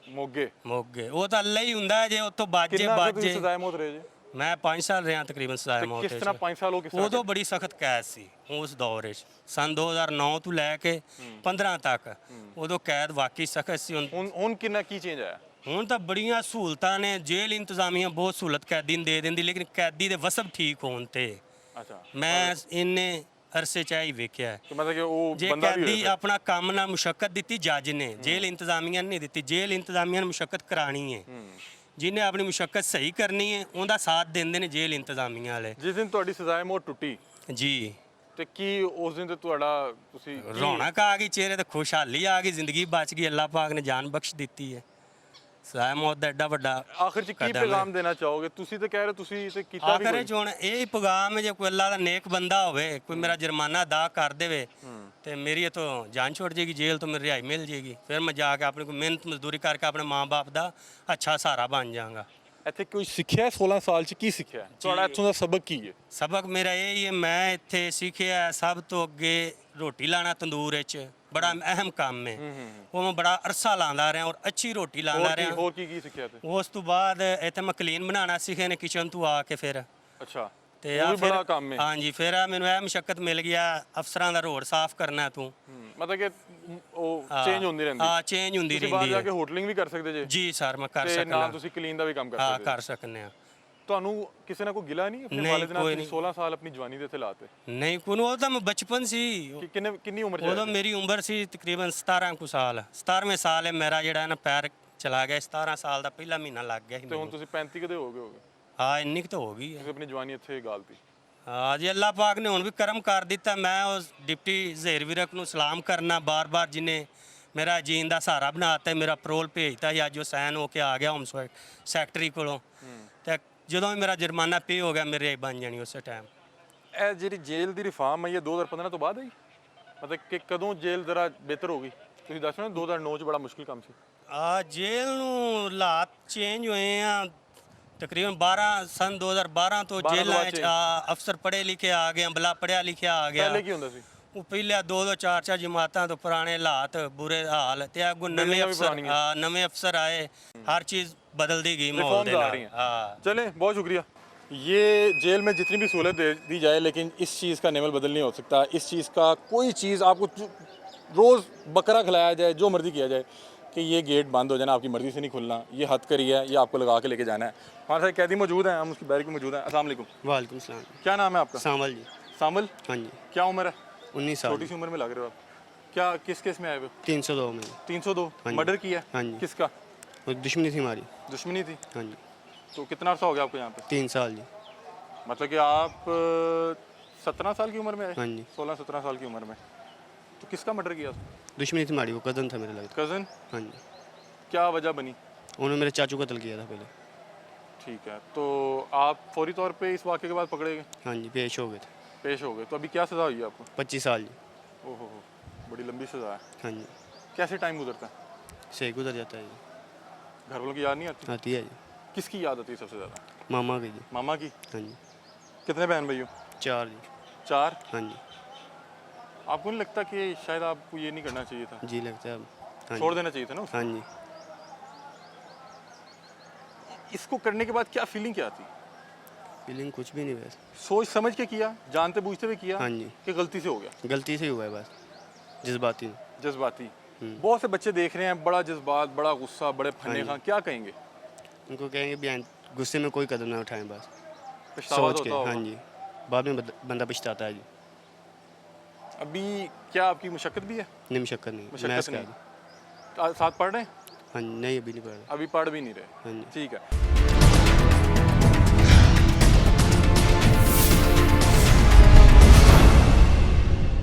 A: मोगे
I: वो तो अल्लाह ही हुंदा है। जे उतो बाजे बाजे
A: सजाए मौत रहे जी?
I: मैं 5 साल रहा तकरीबन सजाए मौत।
A: किस तरह 5 साल हो?
I: उदों बड़ी सख्त कैद सी उस दौर सन 2009 तो लैके 15 तक। उदों कैद वाकई सख्त सी।
A: हुण किन्ना की चेंज आया?
I: ਹੁਣ ਤਾਂ ਬੜੀਆਂ ਸਹੂਲਤਾਂ ਨੇ। ਜੇਲ੍ਹ ਇੰਤਜ਼ਾਮੀਆਂ ਬਹੁਤ ਸਹੂਲਤ ਕੈਦੀ ਨੂੰ ਦੇ ਦਿੰਦੀ, ਲੇਕਿਨ ਕੈਦੀ ਦੇ ਵਸਬ ਠੀਕ ਹੋਣ ਤੇ
A: ਅੱਛਾ
I: ਮੈਂ ਇੰਨੇ ਅਰਸੇ ਚ ਹੀ ਵੇਖਿਆ ਹੈ।
A: ਮਤਲਬ ਕਿ ਉਹ
I: ਜੇ
A: ਬੰਦਾ
I: ਕੈਦੀ
A: ਵੀ
I: ਆਪਣਾ ਕੰਮ ਨਾਲ ਮੁਸ਼ੱਕਤ ਦਿੱਤੀ ਜੱਜ ਨੇ, ਜੇਲ੍ਹ ਇੰਤਜ਼ਾਮੀਆਂ ਨੇ ਨਹੀਂ ਦਿੱਤੀ। ਜੇਲ੍ਹ ਇੰਤਜ਼ਾਮੀਆਂ ਨੇ ਮੁਸ਼ੱਕਤ ਕਰਾਣੀ ਹੈ। ਜਿਹਨੇ ਆਪਣੀ ਮੁਸ਼ੱਕਤ ਸਹੀ ਕਰਨੀ ਹੈ ਉਹਦਾ ਸਾਥ ਦਿੰਦੇ ਨੇ ਜੇਲ੍ਹ ਇੰਤਜ਼ਾਮੀਆਂ ਵਾਲੇ।
A: ਜਿਸ ਦਿਨ ਤੁਹਾਡੀ ਸਜ਼ਾਏ ਮੌਤ ਟੁੱਟੀ
I: ਜੀ,
A: ਤੇ ਕੀ ਉਸ ਦਿਨ ਤੇ ਤੁਹਾਡਾ ਤੁਸੀਂ
I: ਰੌਣਕ ਆ ਗਈ ਚਿਹਰੇ ਤੇ, ਖੁਸ਼ਹਾਲੀ ਆ ਗਈ, ਜ਼ਿੰਦਗੀ ਬਚ ਗਈ, ਅੱਲਾਹ ਪਾਕ ਨੇ ਜਾਨ ਬਖਸ਼ ਦਿੱਤੀ ਹੈ। ਸਜ਼ਾਏ ਮੌਤ ਦਾ ਐਡਾ ਵੱਡਾ
A: ਆਖਿਰ ਚ ਕੀ ਪੈਗਾਮ ਦੇਣਾ ਚਾਹੋਗੇ? ਤੁਸੀਂ ਤੇ ਕਹਿ ਰਹੇ ਤੁਸੀਂ ਤੇ ਕੀਤਾ ਵੀ
I: ਆਖਰੇ ਚ ਹੁਣ ਇਹ ਪੈਗਾਮ ਹੈ, ਜੇ ਕੋਈ ਅੱਲਾ ਦਾ ਨੇਕ ਬੰਦਾ ਹੋਵੇ, ਕੋਈ ਮੇਰਾ ਜੁਰਮਾਨਾ ਅਦਾ ਕਰ ਦੇਵੇ ਤੇ ਮੇਰੀ ਇਥੋਂ ਜਾਨ ਛੁੱਟ ਜਾਏਗੀ, ਜੇਲ੍ਹ ਤੋਂ ਮੇਰੀ ਰਿਹਾਈ ਮਿਲ ਜਾਏਗੀ। ਫਿਰ ਮੈਂ ਜਾ ਕੇ ਆਪਣੀ ਕੋਈ ਮਿਹਨਤ ਮਜ਼ਦੂਰੀ ਕਰਕੇ ਆਪਣੇ ਮਾਂ-ਬਾਪ ਦਾ ਅੱਛਾ ਸਹਾਰਾ ਬਣ ਜਾਵਾਂਗਾ।
A: ਇੱਥੇ ਕੋਈ ਸਿੱਖਿਆ 16 ਸਾਲ ਚ? ਕੀ ਸਿੱਖਿਆ ਤੁਹਾਡਾ ਇੱਥੋਂ ਦਾ ਸਬਕ ਕੀ ਹੈ?
I: ਸਬਕ ਮੇਰਾ ਇਹ ਹੀ ਹੈ, ਮੈਂ ਇੱਥੇ ਸਿੱਖਿਆ ਸਭ ਤੋਂ ਅੱਗੇ ਰੋਟੀ ਲਾਣਾ ਤੰਦੂਰ ਵਿੱਚ ਬੜਾ ਅਹਿਮ ਕੰਮ ਹੈ। ਉਹ ਮੈਂ ਬੜਾ ਅਰਸਾ ਲਾਉਂਦਾ ਰਿਹਾ ਔਰ ਅੱਛੀ ਰੋਟੀ ਲਾਉਂਦਾ ਰਿਹਾ।
A: ਹੋਰ ਕੀ ਸਿੱਖਿਆ ਤੇ?
I: ਉਸ ਤੋਂ ਬਾਅਦ ਇੱਥੇ ਮੈਂ ਕਲੀਨ ਬਣਾਉਣਾ ਸਿੱਖਿਆ ਨੇ ਕਿਚਨ ਤੋਂ ਆ ਕੇ। ਫਿਰ
A: ਅੱਛਾ,
I: ਤੇ
A: ਉਹ ਵੀ ਬੜਾ ਕੰਮ ਹੈ।
I: ਹਾਂਜੀ, ਫਿਰ ਮੈਨੂੰ ਇਹ ਮੁਸ਼ੱਕਤ ਮਿਲ ਗਿਆ, ਅਫਸਰਾਂ ਦਾ ਰੋਡ ਸਾਫ਼ ਕਰਨਾ ਤੂੰ।
A: ਮਤਲਬ ਕਿ ਉਹ ਚੇਂਜ ਹੁੰਦੀ ਰਹਿੰਦੀ?
I: ਹਾਂ, ਚੇਂਜ ਹੁੰਦੀ
A: ਤੁਸੀਂ ਬਾਹਰ
I: ਰਹਿੰਦੀ
A: ਜਾ
I: ਹੈ।
A: ਕੇ ਹੋਟਲਿੰਗ ਵੀ ਕਰ ਸਕਦੇ ਜੇ?
I: ਜੀ ਸਰ, ਮੈਂ ਕਰ
A: ਤੇ
I: ਸਕਦਾ।
A: ਨਾਲ ਤੁਸੀਂ ਕਲੀਨ ਦਾ ਵੀ ਕੰਮ ਕਰ
I: ਹਾਂ,
A: ਸਕਦੇ?
I: ਕਰ ਸਕਨੇ ਆ।
A: ਤੁਹਾਨੂੰ ਕਿਸੇ ਨਾਲ ਕੋਈ ਗਿਲਾ ਨਹੀਂ ਆਪਣੇ
I: ਨਹੀਂ,
A: ਵਾਲਿਦ ਨਾਲ?
I: ਕੋਈ
A: ਤੁਸੀਂ 16 ਸਾਲ ਆਪਣੀ ਜਵਾਨੀ ਦੇ ਇੱਥੇ ਲਾਤੇ।
I: ਨਹੀਂ, ਕੋਈ ਉਹ ਤਾਂ ਮੈਂ ਬਚਪਨ ਸੀ।
A: ਕਿੰਨੀ ਉਮਰ ਚ
I: ਉਦੋਂ ਮੇਰੀ ਉਮਰ ਸੀ ਤਕਰੀਬਨ 17 ਕੁ ਸਾਲ। 17ਵੇਂ ਸਾਲ ਹੈ ਮੇਰਾ ਜਿਹੜਾ ਨਾ ਪੈਰ ਚਲਾ ਗਿਆ। 17 ਸਾਲ ਦਾ ਪਹਿਲਾ ਮਹੀਨਾ ਲੱਗ ਗਿਆ ਸੀ
A: ਤੇ ਹੁਣ
I: ਮੈਨੂੰ।
A: ਤੁਸੀਂ 35 ਕਦੇ ਹੋ ਗਏ?
I: ਹਾਂ, ਇੰਨੀ ਕੁ ਤਾਂ ਹੋ ਗਈ ਹੈ।
A: ਤੁਸੀਂ ਆਪਣੀ ਜਵਾਨੀ ਇੱਥੇ ਗਾਲਤੀ।
I: ਹਾਂ ਜੀ, ਅੱਲਾਹ ਪਾਕ ਨੇ ਹੁਣ ਵੀ ਕਰਮ ਕਰ ਦਿੱਤਾ। ਮੈਂ ਉਸ ਡਿਪਟੀ ਜ਼ਹੀਰ ਵਿਰਕ ਨੂੰ ਸਲਾਮ ਕਰਨਾ ਬਾਰ-ਬਾਰ, ਜਿਹਨੇ ਮੇਰਾ ਜੀਣ ਦਾ ਸਹਾਰਾ ਬਣਾਤਾ, ਮੇਰਾ ਪਰੋਲ ਭੇਜਤਾ ਸੀ। ਅੱਜ ਉਹ ਸਾਈਨ ਹੋ ਕੇ ਆ ਗਿਆ ਹੋਮ ਸੈਕਟਰੀ ਕੋਲੋਂ। ਤੇ ਜਦੋਂ ਵੀ ਮੇਰਾ ਜੁਰਮਾਨਾ ਪੇ ਹੋ ਗਿਆ, ਮੇਰੇ ਰਿਹਾਈ ਬਣ ਜਾਣੀ ਉਸੇ ਟਾਈਮ।
A: ਇਹ ਜਿਹੜੀ ਜੇਲ੍ਹ ਦੀ ਰਿਫਾਰਮ ਆਈ ਹੈ 2015 ਤੋਂ ਬਾਅਦ ਆਈ? ਮਤਲਬ ਕਿ ਕਦੋਂ ਜੇਲ੍ਹ ਜ਼ਰਾ ਬਿਹਤਰ ਹੋ ਗਈ? ਤੁਸੀਂ ਦੱਸ ਰਹੇ ਹੋ 2009 ਚ ਬੜਾ ਮੁਸ਼ਕਿਲ ਕੰਮ ਸੀ।
I: ਜੇਲ੍ਹ ਨੂੰ ਹਾਲਾਤ ਚੇਂਜ ਹੋਏ ਆ ਤਕਰੀਬਨ ਸਨ 2012 ਤੋਂ ਜੇਲ੍ਹਾਂ ਵਿੱਚ ਅਫਸਰ ਪੜ੍ਹੇ ਲਿਖੇ ਆ ਗਏ, ਅਮਲਾ ਪੜ੍ਹਿਆ ਲਿਖਿਆ ਆ ਗਿਆ।
A: ਪਹਿਲੇ ਕੀ ਹੁੰਦਾ ਸੀ?
I: ਉਹ ਪਹਿਲੇ 2-2 4-4 ਜਮਾਤਾਂ ਤੋਂ ਪੁਰਾਣੇ ਹਾਲਾਤ, ਬੁਰੇ ਹਾਲ, ਤੇ ਅੱਗੋਂ ਨਵੇਂ ਅਫਸਰ ਆਏ। हर चीज़ बदल दी गई माहौल
A: रिफॉर्म्स आ रही हैं।
I: हाँ,
A: चलें, बहुत शुक्रिया। ये जेल में जितनी भी सहूलत दी जाए, लेकिन इस चीज़ का नेमल बदल नहीं हो सकता। इस चीज़ का कोई चीज़ आपको रोज़ बकरा खिलाया जाए, जो मर्ज़ी किया जाए कि ये गेट बंद हो जाना, आपकी मर्ज़ी से नहीं खुलना, ये हद करी है, ये आपको लगा के लेके जाना है। हमारे साथ कैदी मौजूद हैं, हम उसकी बैरिक में मौजूद हैं। अस्सलाम वालेकुम।
J: वालेकुम सलाम।
A: क्या नाम है आपका?
J: सामल जी।
A: सामल?
J: हाँ जी।
A: क्या उम्र है?
J: 19 साल।
A: छोटी सी उम्र में लग रहे हो आप। क्या किस केस में आए हुए?
J: 302 में।
A: 302?
J: हाँ जी।
A: मर्डर किया?
J: हाँ जी।
A: किसका?
J: वो दुश्मनी थी हमारी।
A: दुश्मनी थी?
J: हाँ जी।
A: तो कितना अर्सा हो गया आपको यहाँ पे?
J: 3 साल जी।
A: मतलब कि आप 17 साल की उम्र में आए?
J: हाँ जी।
A: 16-17 साल की उम्र में। तो किसका मर्डर किया?
J: दुश्मनी थी हमारी, वो कज़न था मेरे लगता।
A: कज़न?
J: हाँ जी।
A: क्या वजह बनी?
J: उन्होंने मेरे चाचू को कत्ल किया था पहले।
A: ठीक है, तो आप फौरी तौर पे इस वाक़े के बाद पकड़े गए?
J: हाँ जी, पेश हो गए थे।
A: पेश हो गए। तो अभी क्या सज़ा हुई है आपको?
J: 25 साल जी।
A: ओहो, बड़ी लंबी सज़ा है।
J: हाँ जी।
A: कैसे टाइम गुजरता है?
J: सही गुजर जाता है जी।
A: घर वालों की याद नहीं आती?
J: आती है जी।
A: किसकी याद आती है सबसे ज़्यादा?
J: मामा की जी।
A: मामा की?
J: हाँ जी।
A: कितने बहन भाई हो?
J: 4 जी।
A: 4?
J: हाँ जी।
A: आपको नहीं लगता कि शायद आपको ये नहीं करना चाहिए था?
J: जी लगता है अब। हाँ
A: छोड़
J: जी।
A: देना चाहिए था ना उसको?
J: हाँ जी।
A: इसको करने के बाद क्या फीलिंग क्या थी?
J: फीलिंग कुछ भी नहीं वैसे।
A: सोच समझ के किया, जानते बूझते हुए किया?
J: हाँ जी।
A: कि गलती से हो गया?
J: गलती से ही हुआ है बस, जज्बाती।
A: जज्बाती। बहुत से बच्चे देख रहे हैं, बड़ा जज्बात, बड़ा गुस्सा, बड़े फन्ने
J: हाँ
A: खां, क्या कहेंगे?
J: उनको कहेंगे भी गुस्से में कोई कदम ना उठाएं, बस
A: पछतावा
J: सोच
A: तो
J: के।
A: होता
J: हाँ
A: होगा।
J: जी, बाद में बंदा पछताता है जी।
A: अभी क्या आपकी मुशक्कत भी है?
J: नहीं, मुशक्कत नहीं,
A: मुशक्कत
J: मैथ्स का
A: नहीं।
J: है जी।
A: साथ पढ़ रहे हैं?
J: हाँ जी, नहीं अभी नहीं पढ़ रहा।
A: अभी पढ़ भी नहीं रहे।
J: हाँ जी।
A: ठीक है।